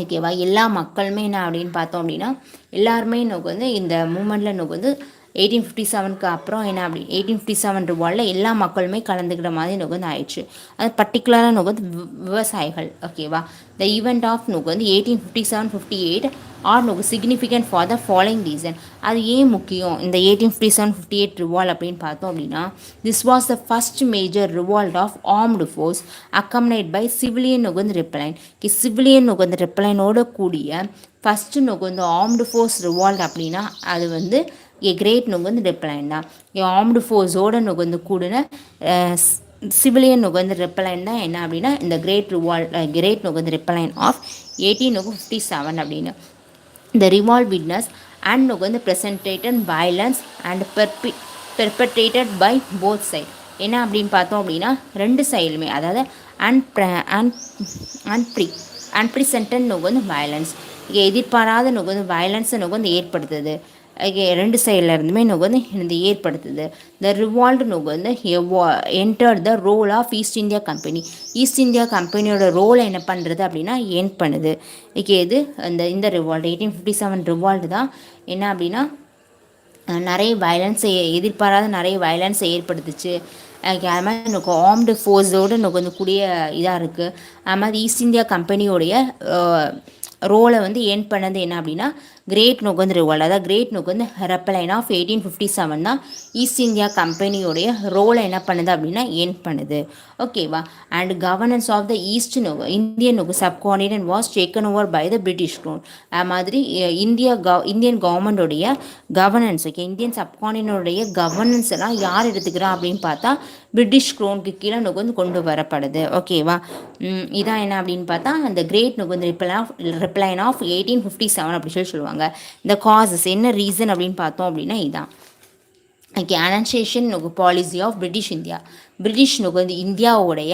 Speaker 1: ஓகேவா, எல்லா மக்களுமே என்ன அப்படின்னு பார்த்தோம் அப்படின்னா எல்லாருமே நோக்கு வந்து இந்த மூமெண்ட்டில் நோக்கு வந்து 1857 அப்புறம் என்ன அப்படி 1857 ரிவால்டில் எல்லா மக்களுமே கலந்துக்கிற மாதிரி நோக்கு வந்து ஆயிடுச்சு. அது பர்டிகுலராக நோக்கு வந்து விவசாயிகள். ஓகேவா, த ஈவெண்ட் ஆஃப் நோக்கு வந்து 1857-58 ஆர் நோக்கு significant for the following reason. அது ஏன் முக்கியம் இந்த 1857-58 ரிவால்ட் அப்படின்னு பார்த்தோம் அப்படின்னா, this was the first major revolt of armed force accompanied by civilian நுகர்ந்து ரிப்ளைன். சிவிலியன் நுகர்ந்து ரிப்ளைனோட கூடிய ஃபஸ்ட்டு நுகர்ந்து ஆர்ம்டு ஃபோர்ஸ் ரிவால்ட் அப்படின்னா அது வந்து கிரேட் நுகர்ந்து ரிப்ளைன் தான். ஆர்ம்டு ஃபோர்ஸோட நுகர்ந்து கூடின சிவிலியன் நுகர்ந்து ரிப்பலைன் தான் என்ன அப்படின்னா இந்த கிரேட் நுகர்ந்து ரிப்பலைன் ஆஃப் 1857 அப்படின்னு. இந்த ரிவால்ட் விட்னஸ் அண்ட் நுகர்ந்து precipitated violence and perpetrated by both side. என்ன அப்படின்னு பார்த்தோம் அப்படின்னா ரெண்டு சைடுமே, அதாவது அன்பிரிசன்டட் நுகர்ந்து வயலன்ஸ், எதிர்பாராத நுகர்ந்து வயலன்ஸை நுகர்ந்து ஏற்படுத்துது. ரெண்டு சைடில் இருந்துமே நுகர்ந்து இந்த ஏற்படுத்துது. த ரிவால்ட் நுகர்ந்து enter the role of East India company. East India கம்பெனியோட ரோலை என்ன பண்ணுறது அப்படின்னா என் பண்ணுது. இது இந்த ரிவால்ட் 1857 ரிவால்ட் தான் என்ன அப்படின்னா நிறைய வயலன்ஸை எதிர்பாராத நிறைய வயலன்ஸை ஏற்படுத்துச்சு. அது மாதிரி எனக்கு ஆர்ம்டு ஃபோர்ஸோடு எனக்கு வந்து கூடிய இதாக இருக்குது. அது மாதிரி ஈஸ்ட் இந்தியா கம்பெனியோடைய ரோலை வந்து என் பண்ணது என்ன அப்படின்னா கிரேட் நுகர்ந்து ரிவால்ட், அதாவது கிரேட் நுகர்ந்து ரெப்பலைன் ஆஃப் 1857 தான் ஈஸ்ட் இந்தியா கம்பெனியோடைய ரோலை என்ன பண்ணுது அப்படின்னா என் பண்ணுது. ஓகேவா. And governance of the east Indian subcontinent was taken over by the British crown. அது மாதிரி இந்தியன் கவர்மெண்டோடைய கவர்னன்ஸ், ஓகே, இந்தியன் சப்கான்டினென்டோடைய கவர்னன்ஸ் எல்லாம் யார் எடுத்துக்கிறா அப்படின்னு பார்த்தா பிரிட்டிஷ் க்ரௌனுக்கு கீழே நுகர்ந்து கொண்டு வரப்படுது. ஓகேவா. இதான் என்ன அப்படின்னு பார்த்தா அந்த கிரேட் நுகர்ந்து ரிப்ளைன் ஆஃப் 1857 அப்படி சொல்லுவாங்க. இந்த காசஸ் என்ன ரீசன் அப்படின்னு பார்த்தோம் அப்படின்னா இதான். Okay, annexation policy of British India. British நுகர்ந்து இந்தியாவுடைய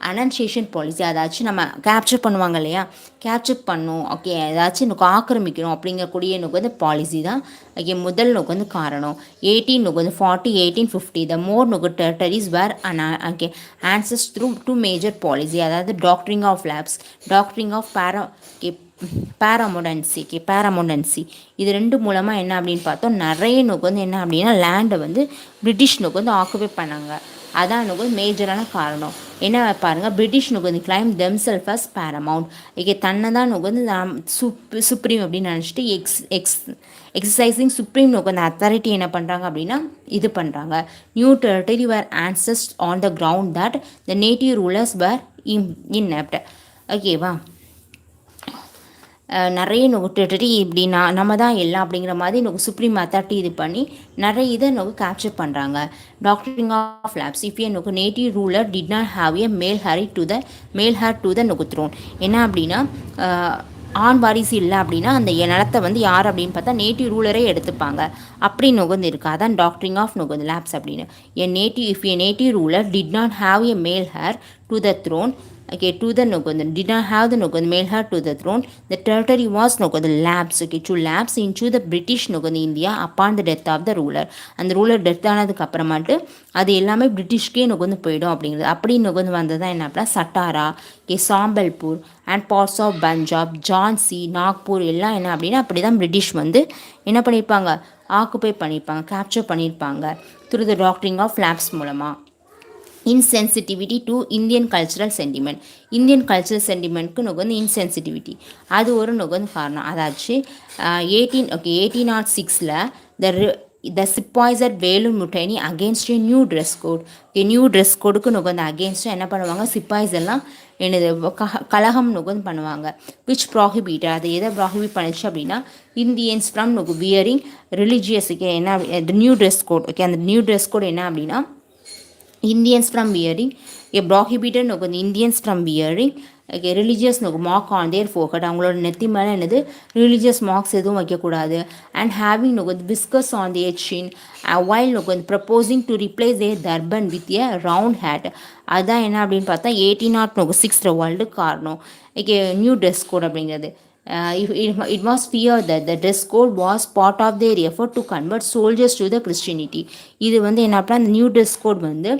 Speaker 1: அனன்சியேஷன் பாலிசி, அதாச்சும் நம்ம கேப்சர் பண்ணுவாங்க இல்லையா, கேப்சர் பண்ணும், ஓகே, ஏதாச்சும் எனக்கு ஆக்கிரமிக்கணும் அப்படிங்கக்கூடிய நுகர்ந்து பாலிசி தான். ஓகே, முதல் நுகர்ந்து காரணம் 1840 1850 த மோர் நுகர் டெரிட்டரிஸ் வேர் ஓகே ஆன்சர்ஸ் த்ரூ டூ மேஜர் பாலிசி, அதாவது doctrine of lapse, doctrine of paramountcy. இது ரெண்டு மூலமாக என்ன அப்படின்னு பார்த்தோம் நிறைய நுகர்ந்து என்ன அப்படின்னா லேண்டை வந்து பிரிட்டிஷ் நுகர்ந்து ஆக்குபை பண்ணாங்க. அதான் நுகர்ந்து மேஜரான காரணம். என்ன பாருங்கள், பிரிட்டிஷ் நுகர்ந்து claim themselves as paramount. Okay, தன்னை தான் நுகர்ந்து சுப்ரீம் அப்படின்னு நினச்சிட்டு எக்ஸசைசிங் சுப்ரீம் நுகர்ந்த அத்தாரிட்டி என்ன பண்ணுறாங்க அப்படின்னா இது பண்ணுறாங்க. நியூ டெரிட்டரி வேர் ஆன்சர்ஸ் on the ground that the native rulers were inept. ஓகேவா. நிறைய டெரிட்டரி இப்படி நம்ம தான் எல்லாம் அப்படிங்கிற மாதிரி நமக்கு சுப்ரீம் அத்தாரிட்டி இது பண்ணி நிறைய இதை நமக்கு கேப்சர் பண்ணுறாங்க. டாக்டரிங் ஆஃப் லேப்ஸ், இஃப் எனக்கு native ruler did not have a male heir to the Nuku thrown. என்ன அப்படின்னா ஆண் வாரிசு இல்லை அப்படின்னா அந்த நிலத்தை வந்து யார் அப்படின்னு பார்த்தா நேட்டிவ் ரூலரே எடுத்துப்பாங்க. அப்படி நுகர்ந்து இருக்கு. அதான் டாக்டரிங் ஆஃப் நுகர்ந்து லேப்ஸ் அப்படின்னு. If a native ruler did not have a male heir to the throne, okay, to the Nogand, did not have the Nogand male heir to the throne. The territory was Nogand lapse, okay, to lapse into the British Nogand India upon the death of the ruler. அந்த ruler death ஆனதுக்கு அப்புறமாட்டு அது எல்லாமே பிரிட்டிஷ்கே நுகர்ந்து போயிடும் அப்படிங்கிறது. அப்படி நுகர்ந்து வந்தது தான் என்ன அப்படின்னா Satara, Sambalpur and parts of Punjab, Jhansi, Nagpur எல்லாம் என்ன அப்படின்னா அப்படி தான் பிரிட்டிஷ் வந்து என்ன பண்ணியிருப்பாங்க, ஆக்குபை பண்ணியிருப்பாங்க, கேப்சர் பண்ணியிருப்பாங்க through the doctrine of lapse மூலமாக. Insensitivity to Indian cultural sentiment. Indian cultural சென்டிமெண்ட்க்கு நுகர்ந்து இன்சென்சிட்டிவிட்டி அது ஒரு நுகர்ந்து காரணம். அதாச்சு 1806 த சிப்பாய்ஸர் Vellore mutiny against a new dress code. New dress கோடுக்கு நுகர்ந்து அகேன்ஸ்டாக என்ன பண்ணுவாங்க, சிப்பாய்ஸ் எல்லாம் என்னது கலகம் நுகர்ந்து பண்ணுவாங்க. விச் ப்ராஹிபிட், அது எதை ப்ராஹிபிட் பண்ணிச்சு அப்படின்னா இந்தியன்ஸ் ஃப்ரம் வியரிங் ரிலிஜியஸுக்கு என்ன நியூ ட்ரெஸ் கோட். ஓகே, அந்த நியூ ட்ரெஸ் கோட் என்ன அப்படின்னா Indians from wearing a prohibited Indians from wearing okay, religious mark on their forehead. அவங்களோட நெத்தி மேலே என்னது ரிலீஜியஸ் மார்க்ஸ் எதுவும் வைக்கக்கூடாது. And having viscous on their chin while proposing to replace their turban with a round hat. அதுதான் என்ன அப்படின்னு பார்த்தா 1806 ரிவால்ட் காரணம். ஓகே, நியூ ட்ரெஸ் கோட் அப்படிங்கிறது. It was feared that the dress code was part of their effort to convert soldiers to the Christianity. இது வந்து என்ன அப்படின்னா அந்த நியூ ட்ரெஸ் கோட் வந்து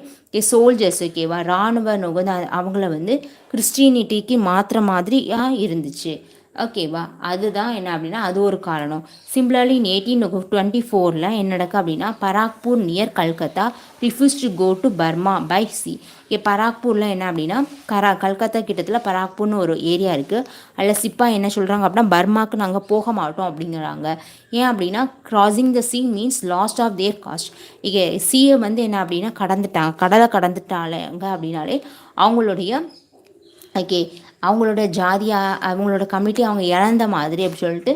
Speaker 1: சோல்ஜர்ஸ், ஓகேவா, இராணுவ நுகர்ந்து அவங்கள வந்து கிறிஸ்டினிட்டிக்கு மாற்ற மாதிரியாக இருந்துச்சு. ஓகேவா, அதுதான் என்ன அப்படின்னா அது ஒரு காரணம். சிம்லர்லி இன் 1824 என்ன நடக்கு அப்படின்னா Barrackpore near Calcutta refuse to go to Burma by sea. பராக்பூரில் என்ன அப்படின்னா கல்கத்தா கிட்டத்தில் பராக்பூர்னு ஒரு ஏரியா இருக்குது. அதில் சிப்பா என்ன சொல்கிறாங்க அப்படின்னா பர்மாவுக்கு நாங்கள் போக மாட்டோம் அப்படிங்கிறாங்க. ஏன் அப்படின்னா crossing the sea means lost of their caste. இங்கே சீயை வந்து என்ன அப்படின்னா கடந்துட்டாங்க, கடலை கடந்துட்டாங்க அப்படின்னாலே அவங்களுடைய ஓகே அவங்களோட ஜாதியாக அவங்களோட கம்யூனிட்டி அவங்க இழந்த மாதிரி அப்படி சொல்லிட்டு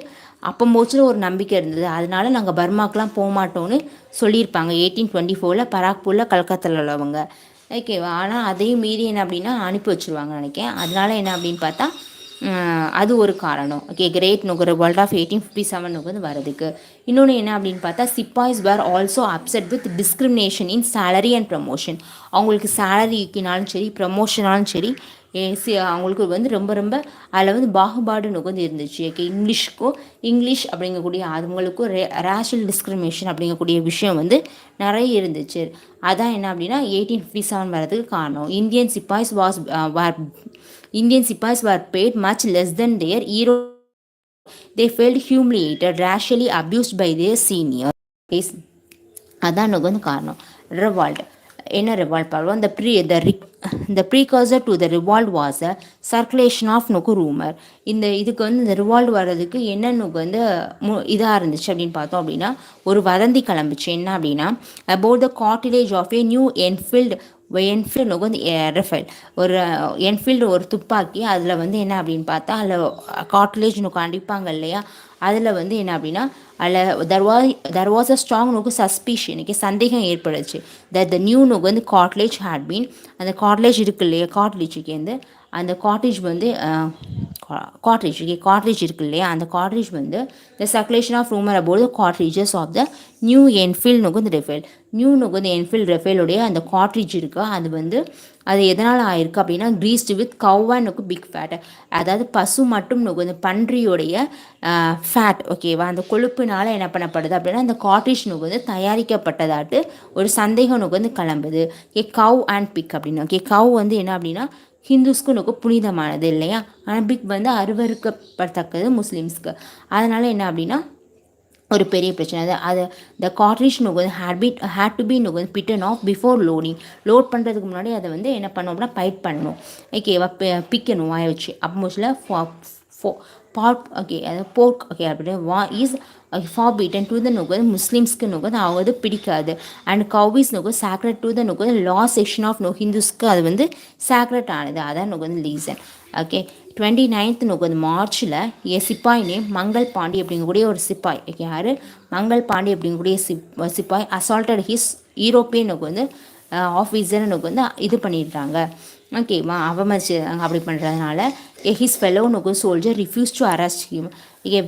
Speaker 1: அப்போ மோஸ்ட்ல ஒரு நம்பிக்கை இருந்தது. அதனால நாங்கள் பர்மாக்கெலாம் போக மாட்டோம்னு சொல்லியிருப்பாங்க 1824 பராக்பூரில் கல்கத்தாவில் உள்ளவங்க. ஓகேவா, ஆனால் அதையும் மீறி என்ன அப்படின்னா அனுப்பி வச்சுருவாங்க நினைக்கிறேன். அதனால என்ன அப்படின்னு பார்த்தா அது ஒரு காரணம். ஓகே, கிரேட் நுகர் வேர்ல்ட் ஆஃப் 1857 வந்து வரதுக்கு. இன்னொன்று என்ன அப்படின்னு பார்த்தா sepoys were also upset with discrimination in salary and promotion. அவங்களுக்கு சேலரிக்குனாலும் சரி ப்ரமோஷனாலும் சரி அவங்களுக்கு வந்து ரொம்ப ரொம்ப அதில் வந்து பாகுபாடு வந்து இருந்துச்சு. ஓகே, இங்கிலீஷ் அப்படிங்கக்கூடிய அவங்களுக்கும் ரேஷியல் டிஸ்கிரிமினேஷன் அப்படிங்கக்கூடிய விஷயம் வந்து நிறைய இருந்துச்சு. அதான் என்ன அப்படின்னா 1857 வரதுக்கு காரணம். Indian sippahs were paid much less than their hero. They felt humiliated, racially abused by their seniors. அதான் வந்து காரணம். revolt. என்ன revolt பண்ணுவோம்? The precursor to the revolt was a circulation of rumor. இதுக்கு வந்து இந்த revolt வர்றதுக்கு என்ன வந்து இதாக இருந்துச்சு அப்படின்னு பார்த்தோம் அப்படின்னா ஒரு வதந்தி கிளம்பிச்சு. என்ன அப்படின்னா about the cartilage of a new Enfield வந்து ரஃபேல் ஒரு என்ஃபீல்டு ஒரு துப்பாக்கி. அதில் வந்து என்ன அப்படின்னு பார்த்தா அதில் கார்ட்லேஜ் அடிப்பாங்க இல்லையா, அதில் வந்து என்ன அப்படின்னா அதில் there was a strong suspicion சந்தேகம் ஏற்படுச்சு that the new வந்து கார்ட்லேஜ் had been அந்த கார்ட்லேஜ் இருக்கு இல்லையா, கார்ட்லேஜுக்கேருந்து அந்த கார்ட்லேஜ் இருக்கு இல்லையா, அந்த கார்ட்லேஜ் வந்து the circulation of rumour about the cartridges of the new Enfield வந்து ரெஃபேல். வந்து என்ஃபீல்டு ரெஃபேலுடைய அந்த கார்ட்லேஜ் இருக்கு, அது வந்து அது எதனால் ஆயிருக்கு அப்படின்னா greased with cow and pig fat. அதாவது பசு மட்டும் வந்து பன்றியோடைய ஃபேட். ஓகேவா, அந்த கொழுப்புனால என்ன பண்ணப்படுது அப்படின்னா அந்த கார்ட்லேஜ் வந்து தயாரிக்கப்பட்டதாட்டு ஒரு சந்தேகம் வந்து கிளம்புது. கவ் அண்ட் பிக் அப்படின்னு. கவ் வந்து என்ன அப்படின்னா ஹிந்துஸ்க்கு புனிதமானது இல்லையா, ஆனால் பிக் வந்து அருவருக்கப்படத்தக்கது முஸ்லீம்ஸ்க்கு. அதனால் என்ன அப்படின்னா ஒரு பெரிய பிரச்சனை. அது the cartridge had to be bitten off before load பண்ணுறதுக்கு முன்னாடி அதை வந்து என்ன பண்ணோம் அப்படின்னா பைட் பண்ணணும். ஓகேவா, பிக்கணும் வாய வச்சு. அப்போ மோஸ்ட்ல ஓகே அது போர்க் ஓகே அப்படின்னா இஸ் ஃபார்பிட்டன் டு த முஸ்லீம்ஸ்க்கு அவங்க பிடிக்காது. And cow is sacred to the large section of ஹிந்துஸ்க்கு அது வந்து சாக்ரெட் ஆனது. அதான் ரீசன். ஓகே, 29th மார்ச்சில் சிப்பாய் நேம் மங்கள் பாண்டி அப்படிங்கக்கூடிய ஒரு சிப்பாய். ஓகே, யார் மங்கள் பாண்டி அப்படிங்கக்கூடிய சிப்பாய் அசால்ட்டட் ஹிஸ் யூரோப்பியன் வந்து ஆஃபீஸர் வந்து இது பண்ணிடுறாங்க. ஓகேவா, அவமதிச்சிருக்காங்க. அப்படி பண்ணுறதுனால his fellow soldier refuse to arrest him.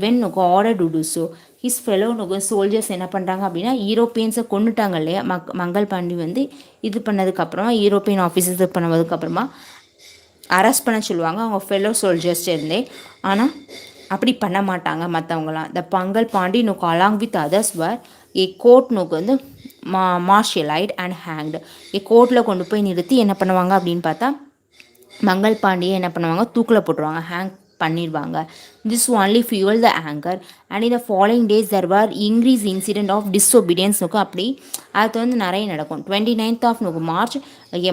Speaker 1: When order to do so. His fellow soldiers என்ன பண்ணுறாங்க அப்படின்னா யூரோப்பியன்ஸை கொண்டுட்டாங்க இல்லையா, மங்கள் பாண்டி வந்து இது பண்ணதுக்கப்புறமா யூரோப்பியன் ஆஃபீஸர்ஸ் இது பண்ணதுக்கப்புறமா அரெஸ்ட் பண்ண சொல்லுவாங்க அவங்க ஃபெலோ சோல்ஜர்ஸ்டேருந்தே. ஆனால் அப்படி பண்ண மாட்டாங்க மற்றவங்களாம். The Mangal Pandey along with others were court வந்து மார்ஷியலைட் அண்ட் ஹேங்டு. கோர்ட்டில் கொண்டு போய் நிறுத்தி என்ன பண்ணுவாங்க அப்படின்னு பார்த்தா மங்கள் பாண்டியை என்ன பண்ணுவாங்க தூக்கில் போட்டுருவாங்க, ஹேங் பண்ணிடுவாங்க. This only fuel the anger and இந்த following days there were increase incident of disobedience அப்படி அது வந்து நிறைய நடக்கும். 29th மார்ச்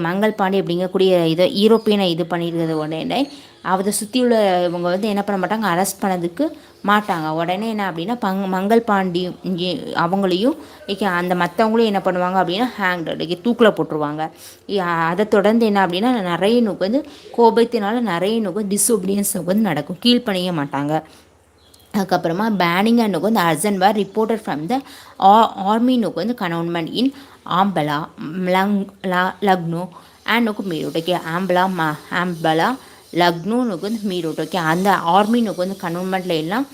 Speaker 1: மங்கள் பாண்டி அப்படிங்கக்கூடிய இதை யூரோப்பியனை இது பண்ணியிருக்கிறது உடனே அதை சுற்றி உள்ள இவங்க வந்து என்ன பண்ண மாட்டாங்க, அரெஸ்ட் பண்ணதுக்கு மாட்டாங்க. உடனே என்ன அப்படின்னா மங்கள் பாண்டி அவங்களையும் அந்த மற்றவங்களையும் என்ன பண்ணுவாங்க அப்படின்னா ஹேங்டு தூக்கில் போட்டுருவாங்க. அதை தொடர்ந்து என்ன அப்படின்னா நிறைய வந்து கோபத்தினால நிறைய டிஸ்ஒபீடியன்ஸ் வந்து நடக்கும், கீழ்ப்பணிய மாட்டாங்க. அதுக்கப்புறமா பேனிங் அண்ட் வந்து அர்ஜன் வர் ரிப்போர்ட்டட் ஃப்ரம் த ஆர்மி வந்து கனவுன்மெண்ட் இன் ஆம்பலா லக்னோ அண்ட் மீரோட். ஓகே, ஆம்பலா லக்னோ வந்து மீரோட். ஓகே, அந்த ஆர்மி வந்து கனவுன்மெண்ட்டில் எல்லாம்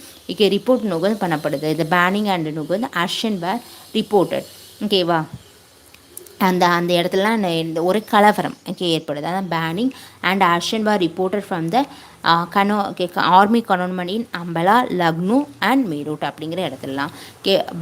Speaker 1: ரிப்போர்ட் வந்து பண்ணப்படுது. இந்த பேனிங் அண்ட் வந்து அர்ஷன் வர் ரிப்போர்ட்டட். ஓகேவா, அந்த இடத்துலலாம் இந்த ஒரு கலவரம் ஏற்படுது. அதான் burning and arson were reported from the army cantonment in Ambala Lucknow and Meerut அப்படிங்கிற இடத்துலலாம்.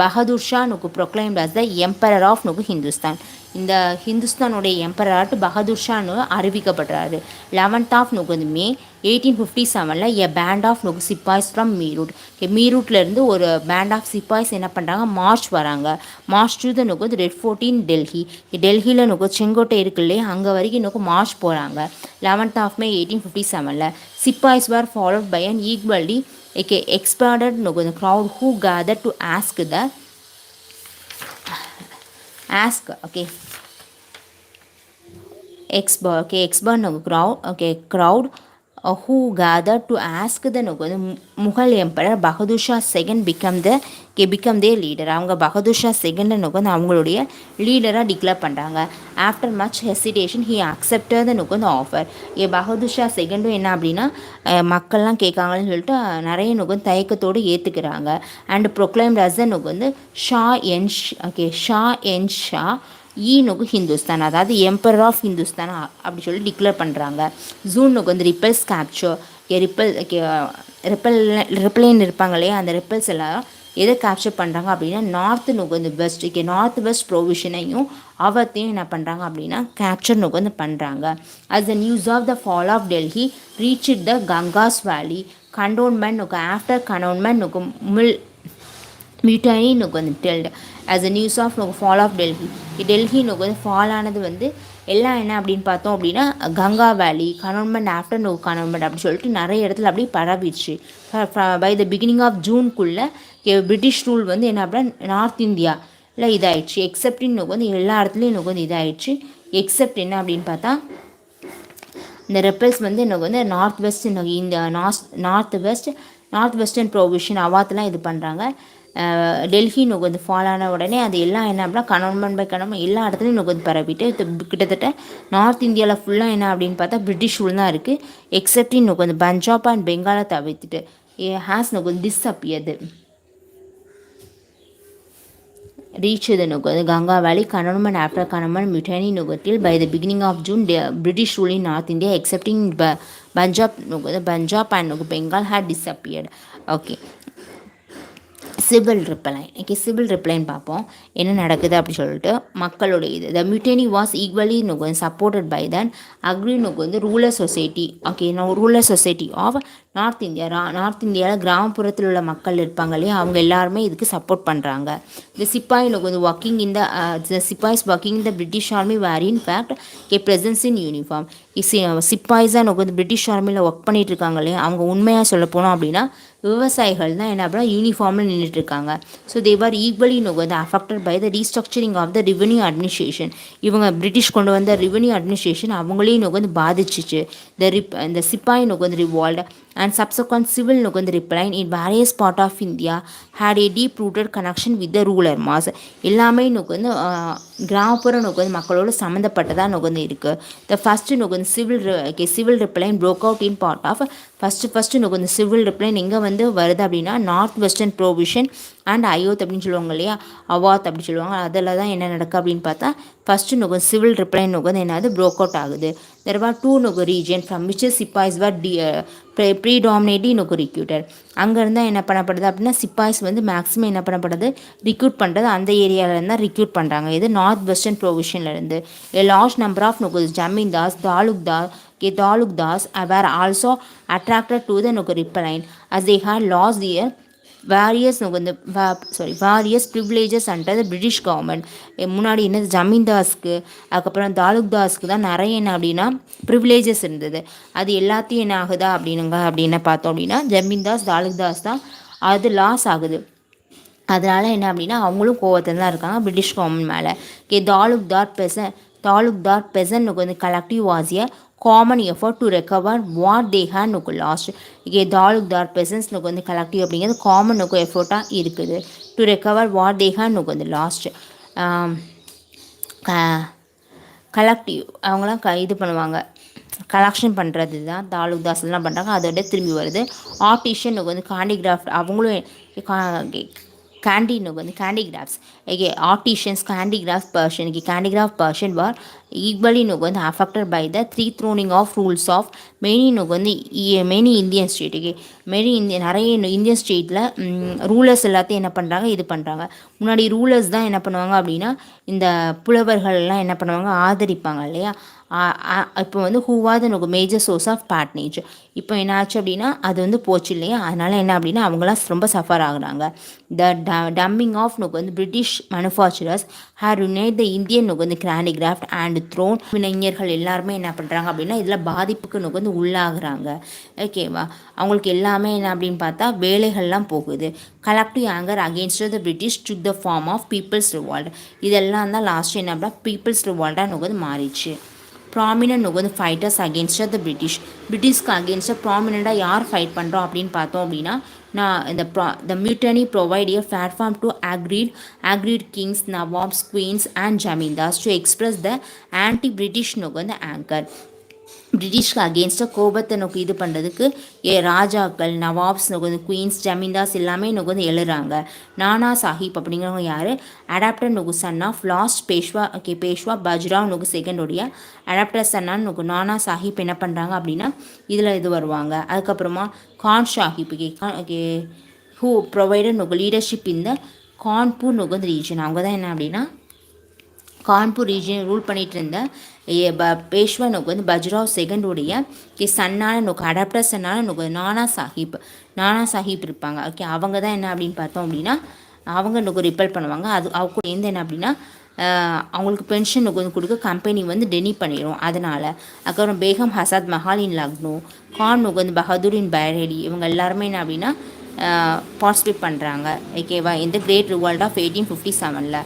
Speaker 1: Bahadur Shah proclaimed as the emperor of Hindustan. இந்த ஹிந்துஸ்தானுடைய எம்பரராட்டு பகதூர் ஷான்னு அறிவிக்கப்படுறாரு. 11th May 1857 a band of sepoys from Meerut. மீரூட்லேருந்து ஒரு பேண்ட் ஆஃப் சிப்பாய்ஸ் என்ன பண்ணுறாங்க, மார்ச் வராங்க. March to the red fort in Delhi. டெல்லியில் செங்கோட்டை இருக்கு இல்லையா, அங்கே வரைக்கும் மார்ச் போகிறாங்க. 11th of May 1857 sepoys were followed by an equally expanded crowd who gathered to crowd who gathered to ask the Mughal Emperor Bahadur Shah II become their leader. அவங்க Bahadur Shah second அவங்களுடைய லீடராக டிக்ளேர் பண்ணுறாங்க. After much hesitation he accepted the offer. Bahadur Shah செகண்டும் என்ன அப்படின்னா, மக்கள்லாம் கேட்காங்கன்னு சொல்லிட்டு நிறைய தயக்கத்தோடு ஏற்றுக்கிறாங்க. And proclaimed as Shahenshah Hindustan, அதாவது எம்பரர் ஆஃப் ஹிந்துஸ்தான் அப்படி சொல்லி டிக்ளேர் பண்ணுறாங்க. June repels capture. ரிப்பல்லைன் இருப்பாங்க இல்லையா, அந்த ரிப்பல்ஸ் எல்லாம் எதை கேப்சர் பண்ணுறாங்க அப்படின்னா, நார்த் வெஸ்ட் ப்ரொவிஷனையும் அவத்தையும் என்ன பண்ணுறாங்க அப்படின்னா கேப்சர் பண்ணுறாங்க. As the news of the fall of Delhi reach the Ganges valley cantonment after cantonment mutiny டெல்ட் as a news of fall of Delhi fall ஆனது எல்லாம் என்ன அப்படின்னு பார்த்தோம் அப்படின்னா, கங்கா வேலி கனோன்மெண்ட் ஆஃப்டர் கனோன்மெண்ட் அப்படின்னு சொல்லிட்டு நிறைய இடத்துல அப்படியே பரவிடுச்சு. பை த பிகினிங் ஆஃப் ஜூனுக்குள்ளே பிரிட்டிஷ் ரூல் என்ன அப்படின்னா நார்த் இந்தியாவில் இதாகிடுச்சு. எக்ஸப்டின் எல்லா இடத்துலையும் இதாகிடுச்சு. எக்ஸப்ட் என்ன அப்படின்னு பார்த்தா, இந்த ரெப்பல்ஸ் நார்த் வெஸ்ட் இந்த நார்த் வெஸ்டர்ன் ப்ரொவிஷன் அவாத்தெலாம் இது பண்ணுறாங்க. டெல்லி ஃபால் ஆன உடனே அது எல்லாம் என்ன அப்படின்னா கனோன்மெண்ட் பை கனோன்மெண்ட் எல்லா இடத்துலையும் பரவிட்டு கிட்டத்தட்ட நார்த் இந்தியாவில் ஃபுல்லாக என்ன அப்படின்னு பார்த்தா பிரிட்டிஷ் ரூல் தான் இருக்குது. எக்ஸப்டின் பஞ்சாப் அண்ட் பெங்காலை தவிர்த்துட்டு has டிஸ்அப்பியர்டு. reached the Ganga Valley cantonment after cantonment mutiny till by the beginning of June. British rule in North India excepting Punjab and Bengal had disappeared. Okay. Civil rebellion. Civil rebellion பார்ப்போம் என்ன நடக்குது அப்படி சொல்லிட்டு. மக்களுடைய இது the mutiny was equally supported by the அக்ரி rural society. Rural society of north இந்தியாவில் கிராமப்புறத்தில் உள்ள மக்கள் இருப்பாங்க இல்லையா, அவங்க எல்லாருமே இதுக்கு சப்போர்ட் பண்ணுறாங்க. இந்த சிப்பாய் ஒர்க்கிங் இந்த சிப்பாய்ஸ் ஒர்க்கிங் இந்த British army were in fact peasants in uniform. சிப்பாய்ஸாக பிரிட்டிஷ் ஆர்மியில் ஒர்க் பண்ணிட்டு இருக்காங்க இல்லையா, அவங்க உண்மையாக சொல்ல போனோம் அப்படின்னா விவசாயிகள் தான் என்ன அப்படின்னா யூனிஃபார்மில் நின்றுட்டுருக்காங்க. So they were equally affected by the restructuring of the revenue administration. இவங்க பிரிட்டிஷ் கொண்டு வந்த ரெவென்யூ அட்மினிஸ்ட்ரேஷன் அவங்களையும் பாதிச்சிச்சு. இந்த sepoy revolt and subsequent civil reply in various part of India had a deep rooted connection with the ruler mass. எல்லாமே கிராமப்புற மக்களோடு சம்மந்தப்பட்டதாக இருக்குது. The first civil reply broke out in part of first civil rebellion எங்கே வருது அப்படின்னா north western province and Awadh அப்படின்னு சொல்லுவாங்க இல்லையா, அவாத் அப்படி சொல்லுவாங்க. அதில் தான் என்ன நடக்குது அப்படின்னு பார்த்தா ஃபஸ்ட்டு சிவில் ரிப்ளைன் என்னது ப்ரோக் அவுட் ஆகுது. There are two region from which sepoys were predominantly recruited. அங்கேருந்து என்ன பண்ணப்படுது அப்படின்னா சிப்பாய்ஸ் மேக்ஸிமம் என்ன பண்ணப்படுது ரிக்ரூட் பண்ணுறது அந்த ஏரியாவிலேருந்து தான் ரிக்ரூட் பண்ணுறாங்க. இது நார்த் வெஸ்டர்ன் ப்ரொவிஷன்லேருந்து. A large number of zamindars taluqdars were also attracted to the repline as they had lost their various privileges under the British government. முன்னாடி என்ன ஜமீன்தாஸ்க்கு அதுக்கப்புறம் தாலுக்தாஸ்க்கு தான் நிறைய என்ன அப்படின்னா ப்ரிவிலேஜஸ் இருந்தது. அது எல்லாத்தையும் என்ன ஆகுதா அப்படின்னு பார்த்தோம் அப்படின்னா ஜமீன்தாஸ் தாலுக்தாஸ் தான் அது லாஸ் ஆகுது. அதனால் என்ன அப்படின்னா அவங்களும் கோவத்தில் தான் இருக்காங்க பிரிட்டிஷ் கவர்மெண்ட் மேலே. Talukdar Besant collective was a common effort to recover what they had lost. Taluqdar peasants collective அப்படிங்கிறது காமன் எஃபர்ட்டாக இருக்குது. To recover what they had lost. Collective அவங்களாம் இது பண்ணுவாங்க, கலெக்ஷன் பண்ணுறது தான் தாலுக்தாஸ்லாம் பண்ணுறாங்க. அதோட திரும்பி வருது. ஆர்டிஷியன் காண்டிகிராஃப்ட் அவங்களும் candigraphs. Artisans candigraph Persian. Candigraph Persian were equally affected by the three throwing of rules of many Indian state. நிறைய இந்தியன் ஸ்டேட்டில் ரூலர்ஸ் எல்லாத்தையும் என்ன பண்ணுறாங்க இது பண்ணுறாங்க. முன்னாடி ரூலர்ஸ் தான் என்ன பண்ணுவாங்க அப்படின்னா இந்த புலவர்கள்லாம் என்ன பண்ணுவாங்க ஆதரிப்பாங்க இல்லையா, இப்போ வந்து who are the major source of patronage. இப்போ என்ன ஆச்சு அப்படின்னா அது வந்து போச்சு இல்லையா, அதனால் என்ன அப்படின்னா அவங்களாம் ரொம்ப சஃபர் ஆகுறாங்க. த டம்மிங் ஆஃப் வந்து British manufacturers hair unite the Indian வந்து கிராண்டிகிராஃப்ட் அண்ட் த்ரோன் வினைஞர்கள் எல்லாருமே என்ன பண்ணுறாங்க அப்படின்னா இதில் பாதிப்புக்கு வந்து உள்ளாகுறாங்க. ஓகேவா, அவங்களுக்கு எல்லாமே என்ன அப்படின்னு பார்த்தா வேலைகள்லாம் போகுது. Collective anger against the British to the form of people's revolt. இதெல்லாம் தான் லாஸ்ட் என்ன அப்படின்னா பீப்புள்ஸ் ரிவால்ட்டாக வந்து மாறிச்சு. ப்ராமினன்ட் வந்து ஃபைட்டர்ஸ் அகேன்ஸ்ட் த பிரிட்டிஷ்க்கு அகேன்ஸ்டாக ப்ராமினெண்ட்டாக யார் ஃபைட் பண்ணுறோம் அப்படின்னு பார்த்தோம் அப்படின்னா நான் the mutiny provide a platform to agreed kings, nawabs, queens and jamindars to express the anti-British வந்து anger. பிரிட்டிஷ்க்கு அகேன்ஸ்டாக கோபத்தை நோக்கி இது பண்ணுறதுக்கு ராஜாக்கள், நவாப்ஸ் வந்து குவீன்ஸ், ஜமீன்தார்ஸ் எல்லாமே வந்து எழுறாங்க. நானா சாஹிப் அப்படிங்கிறவங்க யார், அடாப்டர் நொகு son of last Peshwa Peshwa Bajirao நொகு செகண்டோடைய அடாப்டர் சன்னான்னு நானா சாஹிப் என்ன பண்ணுறாங்க அப்படின்னா இதில் இது வருவாங்க. அதுக்கப்புறமா கான் ஷாஹிப் ஹூ ப்ரொவைடட் நொகு லீடர்ஷிப் இந்த கான்பூர் நொகு ரீஜன். அவங்க தான் என்ன அப்படின்னா கான்பூர் ரீஜியன் ரூல் பண்ணிகிட்டு இருந்த பேஷ்வா வந்து பஜ்ராவ் செகண்டுடைய சன்னான அடாப்டர் சன்னான நானா சாஹிப் இருப்பாங்க. ஓகே, அவங்க தான் என்ன அப்படின்னு பார்த்தோம் அப்படின்னா அவங்க ரிப்பல் பண்ணுவாங்க. அது அவங்க எந்த என்ன அப்படின்னா அவங்களுக்கு பென்ஷன் வந்து கொடுக்க கம்பெனி வந்து டெனி பண்ணிடும். அதனால் அதுக்கப்புறம் பேகம் ஹசாத் மஹால் இன் லக்னோ, கான் வந்து பஹதூர் இன் பைரேலி, இவங்க எல்லாருமே என்ன அப்படின்னா பார்ட்டிசிபேட் பண்ணுறாங்க. ஓகேவா, இந்த கிரேட் ரிவால்ட் ஆஃப் 1857.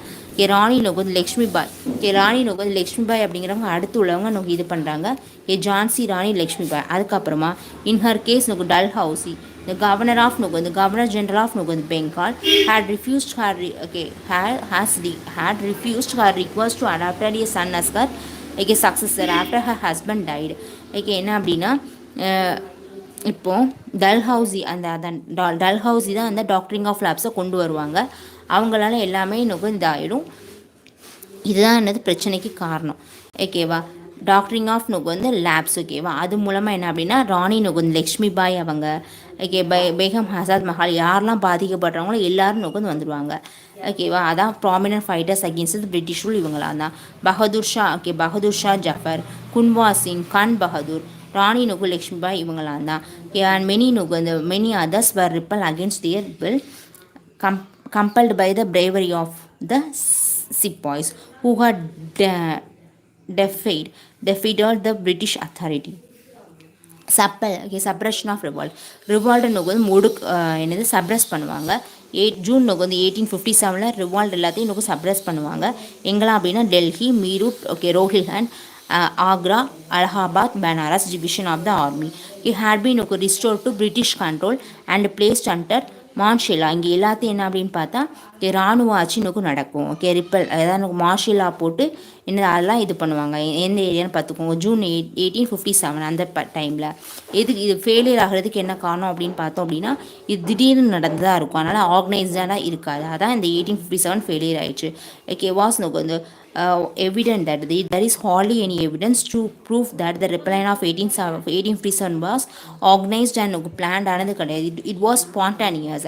Speaker 1: ராணி வந்து லக்ஷ்மி பாய், ராணி வந்து லக்ஷ்மி பாய் அப்படிங்கிறவங்க அடுத்து உள்ளவங்க இது பண்ணுறாங்க. ஜான்சி ராணி லக்ஷ்மி பாய். அதுக்கப்புறமா in her case Dalhousie the governor of the governor general of Bengal had refused her request to adopt a son as her successor after her husband died. என்ன அப்படின்னா இப்போது டல்ஹவுசி டல்ஹவுசி தான் அந்த டாக்டரிங் ஆஃப் லேப்ஸை கொண்டு வருவாங்க. அவங்களால எல்லாமே இதாகிடும். இதுதான் என்னது பிரச்சனைக்கு காரணம். ஓகேவா, டாக்டரிங் ஆஃப் வந்து லேப்ஸ். ஓகேவா, அது மூலமாக என்ன அப்படின்னா ராணி வந்து லக்ஷ்மி பாய் அவங்க, ஓகே, பேகம் ஹசாத் மஹால் யாரெல்லாம் பாதிக்கப்படுறவங்களோ எல்லாரும் வந்துடுவாங்க. ஓகேவா, அதான் prominent fighters against British rule இவங்களாம் தான். பகதூர் ஷா, பகதூர் ஷா ஜஃபர், குன்வா சிங், கன் பகதூர், ராணி லக்ஷ்மி பாய் இவங்களாம் தான். And many others were rebel against their will compelled by the bravery of the sepoys who had defied the British authority. Suppression of revolt என்னது சப்ரஸ் பண்ணுவாங்க. ஜூன் 1857 ரிவால்ட் எல்லாத்தையும் suppress பண்ணுவாங்க. எங்கெல்லாம் அப்படின்னா Delhi, Meerut, Rohilkhand, Agra, Allahabad, Banaras division of the army. It had been restored to British control and placed under மார்ஷிலா. இங்கே எல்லாத்தையும் என்ன அப்படின்னு பார்த்தா இராணுவ ஆட்சி நடக்கும். ஓகே, ரிப்பல் அதாவது மார்ஷிலா போட்டு என்ன அதெல்லாம் இது பண்ணுவாங்க. எந்த ஏரியான்னு பார்த்துக்கோங்க. ஜூன் 1857 அந்த டைமில் இது ஃபெயிலியர் ஆகிறதுக்கு என்ன காரணம் அப்படின்னு பார்த்தோம் அப்படின்னா இது திடீர்னு நடந்ததாக இருக்கும். அதனால் ஆர்கனைஸ்டாக இருக்காது. அதான் இந்த 1857 ஃபெயிலியர் ஆயிடுச்சு. ஓகே, வாஸ் வந்து evident that there is hardly any evidence to prove that the rebellion of 1857 was organized and planned ஆனது கிடையாது. It was spontaneous.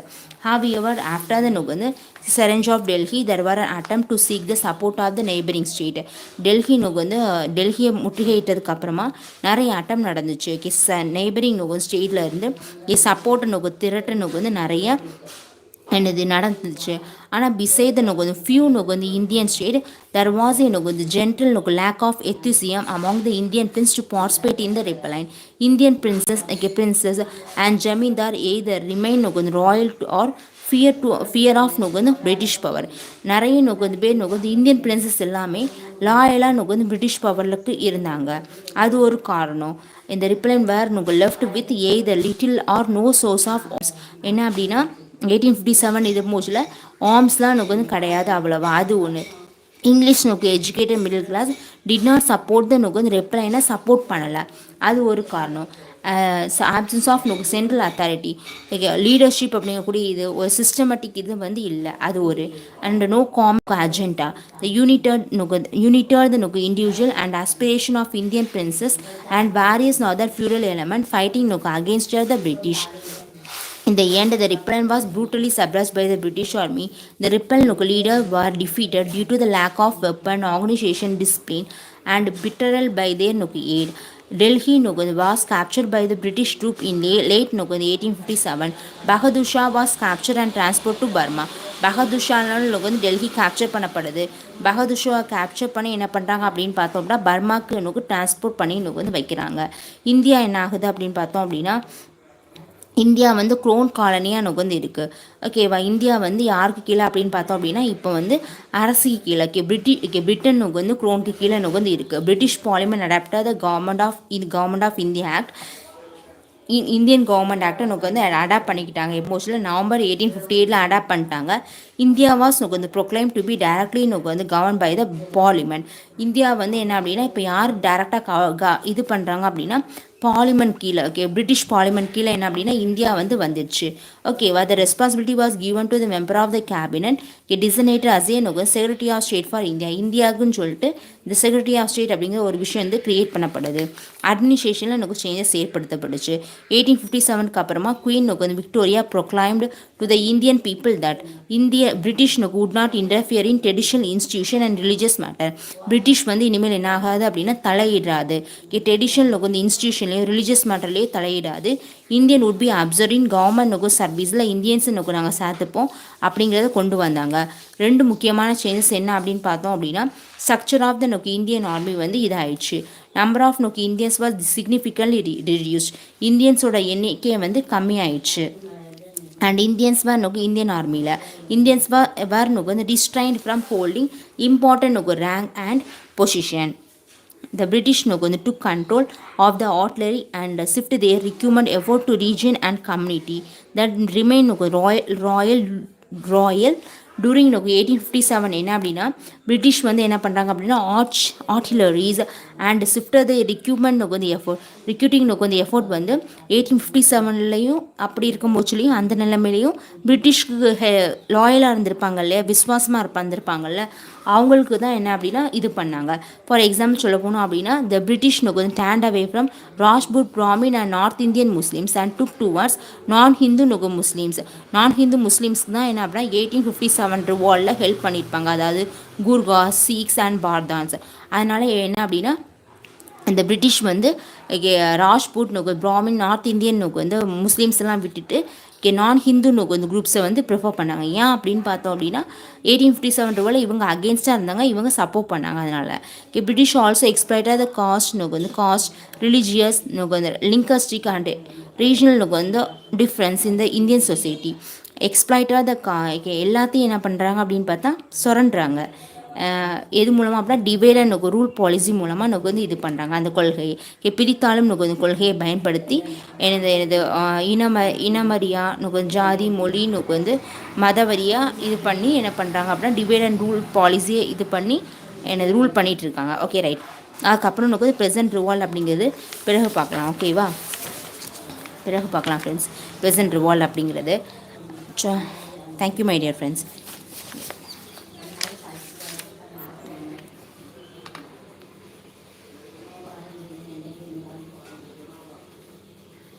Speaker 1: However, after the surrender of Delhi, there were an attempt to seek the support of the neighboring state. டெல்லியை முற்றுகையிட்டதுக்கு அப்புறமா நிறைய அட்டம் நடந்துச்சு. Neighbouring ஸ்டேட்ல இருந்து support திரட்ட நிறைய என்னது நடந்துச்சு. ஆனால் beside the few Indian state, there was a general lack of enthusiasm among the Indian prince to participate in the rebellion. Indian princes and Jamindar either remain royal or fear of British power. நிறைய பேர் Indian princess எல்லாமே லாயலாக British பவருக்கு இருந்தாங்க. அது ஒரு காரணம். இந்த rebels were left with either little or no source of என்ன அப்படின்னா 1857 இது மூச்சில் ஆர்ம்ஸ்லாம் கிடையாது அவ்வளவா. அது ஒன்று. English educated middle class did not support the ரெப்ளைனை சப்போர்ட் பண்ணலை. அது ஒரு காரணம். Absence of central authority, leadership அப்படிங்கக்கூடிய இது ஒரு சிஸ்டமேட்டிக் இது இல்லை. அது ஒரு and no common agenda united individual and aspiration of Indian princes and various other feudal element fighting against the British. In the end, the rebellion was brutally suppressed by the British Army. The rebel leaders were defeated due to the lack of weapon, organization, discipline, and betrayal by their aid. Delhi was captured by the British troop in late 1857. Bahadur Shah was captured and transported to Burma. Bahadur ஷானால வந்து Delhi capture பண்ணப்படுது. Bahadur Shah capture பண்ணி என்ன பண்ணுறாங்க அப்படின்னு பார்த்தோம் அப்படின்னா பர்மாக்கு நோக்கு டிரான்ஸ்போர்ட் பண்ணி நோக்கு வந்து வைக்கிறாங்க. இந்தியா என்ன ஆகுது அப்படின்னு பார்த்தோம் அப்படின்னா இந்தியா வந்து க்ரோன் காலனியாக நமக்கு வந்து இருக்குது. ஓகேவா, இந்தியா வந்து யாருக்கு கீழே அப்படின்னு பார்த்தோம் அப்படின்னா இப்போ வந்து அரசுக்கு கீழே பிரிட்டனுக்கு வந்து க்ரோனுக்கு கீழே நமக்கு வந்து இருக்குது. British parliament adopted the government of India act Indian government ஆக்டை நமக்கு வந்து அடாப்ட் பண்ணிக்கிட்டாங்க. மோஸ்ட்லி நவம்பர் 1858 அடாப்ட் பண்ணிட்டாங்க. இந்தியா வாஸ் நமக்கு வந்து ப்ரொக்ளைம் டு பி டைரக்ட்லி நமக்கு வந்து govern by the parliament. India வந்து என்ன அப்படின்னா இப்போ யார் டைரக்டாக இது பண்ணுறாங்க அப்படின்னா பார்லிமெண்ட் கீழே. ஓகே, பிரிட்டிஷ் பார்லிமெண்ட் கீழே என்ன அப்படின்னா இந்தியா வந்து வந்துடுச்சு. ஓகேவா, the responsibility was given to the member of the cabinet designated as a நமக்கு secretary of state for India. இந்தியாவுக்குன்னு சொல்லிட்டு இந்த செக்ரட்டரி ஆஃப் ஸ்டேட் அப்படிங்கிற ஒரு விஷயம் வந்து கிரியேட் பண்ணப்படுது. அட்மினிஸ்ட்ரேஷனில் நமக்கு சேஞ்சஸ் ஏற்படுத்தப்பட்டுச்சு. 1857க்கு அப்புறமா குயின் வந்து Victoria proclaimed to the Indian people that British would not interfere in traditional institution and religious matter. British வந்து இனிமேல் என்ன ஆகாது அப்படின்னா தலையிடாது. ட்ரெடிஷனல் வந்து இன்ஸ்டிடியூஷன்லேயும் ரிலீஜியஸ் மேட்டர்லேயும் தலையிடாது. Indian would be absorbing government நோக்கு சர்வீஸில் இந்தியன்ஸ் நோக்கு நாங்கள் சேர்த்துப்போம் அப்படிங்கிறத கொண்டு வந்தாங்க. ரெண்டு முக்கியமான சேஞ்சஸ் என்ன அப்படின்னு பார்த்தோம் அப்படின்னா ஸ்ட்ரக்சர் ஆஃப் த நோக்கு இந்தியன் ஆர்மி வந்து இதாகிடுச்சு. நம்பர் ஆஃப் நோக்கு இந்தியன்ஸ் வாஸ் சிக்னிஃபிகன்ட்லி ரிடியூஸ்ட். இந்தியன்ஸோட எண்ணிக்கை வந்து கம்மியாயிடுச்சு. அண்ட் இந்தியன்ஸ் were நோக்கு இந்தியன் ஆர்மியில் இந்தியன்ஸ் were நோக்கு வந்து restrained from holding important நோக்கு rank and position. The British நோக்கு வந்து took control of the artillery and shift their recruitment effort to region and community that remain நோக்கு royal touring நோக்கு 1857. என்ன அப்படின்னா பிரிட்டிஷ் வந்து என்ன பண்ணுறாங்க அப்படின்னா artilleries and shifter the recruitment நோக்கு வந்து ரிக்ரூட்டிங் நோக்கு வந்து எஃபோர்ட் வந்து 1857லையும் அப்படி இருக்கும் போச்சுலையும் அந்த நிலைமையிலையும் பிரிட்டிஷ்க்கு லாயலாக இருந்திருப்பாங்க இல்லையா, விசுவாசமாக இருந்திருப்பாங்கல்ல, அவங்களுக்கு தான் என்ன அப்படின்னா இது பண்ணாங்க. ஃபார் எக்ஸாம்பிள் சொல்ல போனோம் அப்படின்னா த பிரிட்டிஷ் நோக்கு வந்து stand away from Rajput Brahmin and north Indian Muslims and took towards நான் ஹிந்து நோக்கு முஸ்லீம்ஸ். நான் ஹிந்து முஸ்லீம்ஸ்க்கு தான் என்ன அப்படின்னா 1857 ரிவால்டில் ஹெல்ப் பண்ணியிருப்பாங்க. அதாவது குர்காஸ், சீக்ஸ் அண்ட் பார்தான்ஸ். அதனால் என்ன அப்படின்னா இந்த பிரிட்டிஷ் வந்து ராஜ்பூட் நோக்கு பிராமின் நார்த் இந்தியன் நோக்கு வந்து முஸ்லீம்ஸ் எல்லாம் விட்டுட்டு நான் ஹிந்து நோக்கு வந்து குரூப்ஸை வந்து ப்ரிஃபர் பண்ணாங்க. ஏன் அப்படின்னு பார்த்தோம் அப்படின்னா 1857 ரிவால்ல இவங்க அகேன்ஸ்டாக இருந்தாங்க, இவங்க சப்போர்ட் பண்ணாங்க. அதனால் பிரிட்டிஷ் ஆல்சோ எக்ஸ்பிளைட்டட் த காஸ்ட் நோக்கு வந்து காஸ்ட் ரிலீஜியஸ் நோக்கு வந்து லிங்கஸ்டிக் அண்ட் ரீஜனல் நோக்கு வந்து டிஃப்ரென்ஸ் இந்த இந்தியன் சொசைட்டி எக்ஸ்பிளைட்டட் த எல்லாத்தையும் என்ன பண்ணுறாங்க அப்படின்னு பார்த்தா சுரண்டுறாங்க. எது மூலமாக அப்படின்னா டிவைட் அண்ட் நோக்கு ரூல் பாலிசி மூலமாக நோக்கு வந்து இது பண்ணுறாங்க. அந்த கொள்கையை பிரித்தாலும் நோக்கு வந்து கொள்கையை பயன்படுத்தி எனது இனமரியா நோக்கு வந்து ஜாதி மொழி நோக்கு வந்து மதவரியாக இது பண்ணி என்ன பண்ணுறாங்க அப்படின்னா டிவைட் அண்ட் ரூல் பாலிசியை இது பண்ணி எனது ரூல் பண்ணிகிட்டு இருக்காங்க. Okay right. அதுக்கப்புறம் நோக்கு வந்து ப்ரெசன்ட் ரிவால்ட் அப்படிங்கிறது பிறகு பார்க்கலாம். ஓகேவா, பிறகு பார்க்கலாம் ஃப்ரெண்ட்ஸ் ப்ரெசன்ட் ரிவால்ட் அப்படிங்கிறது. Thank you my dear friends.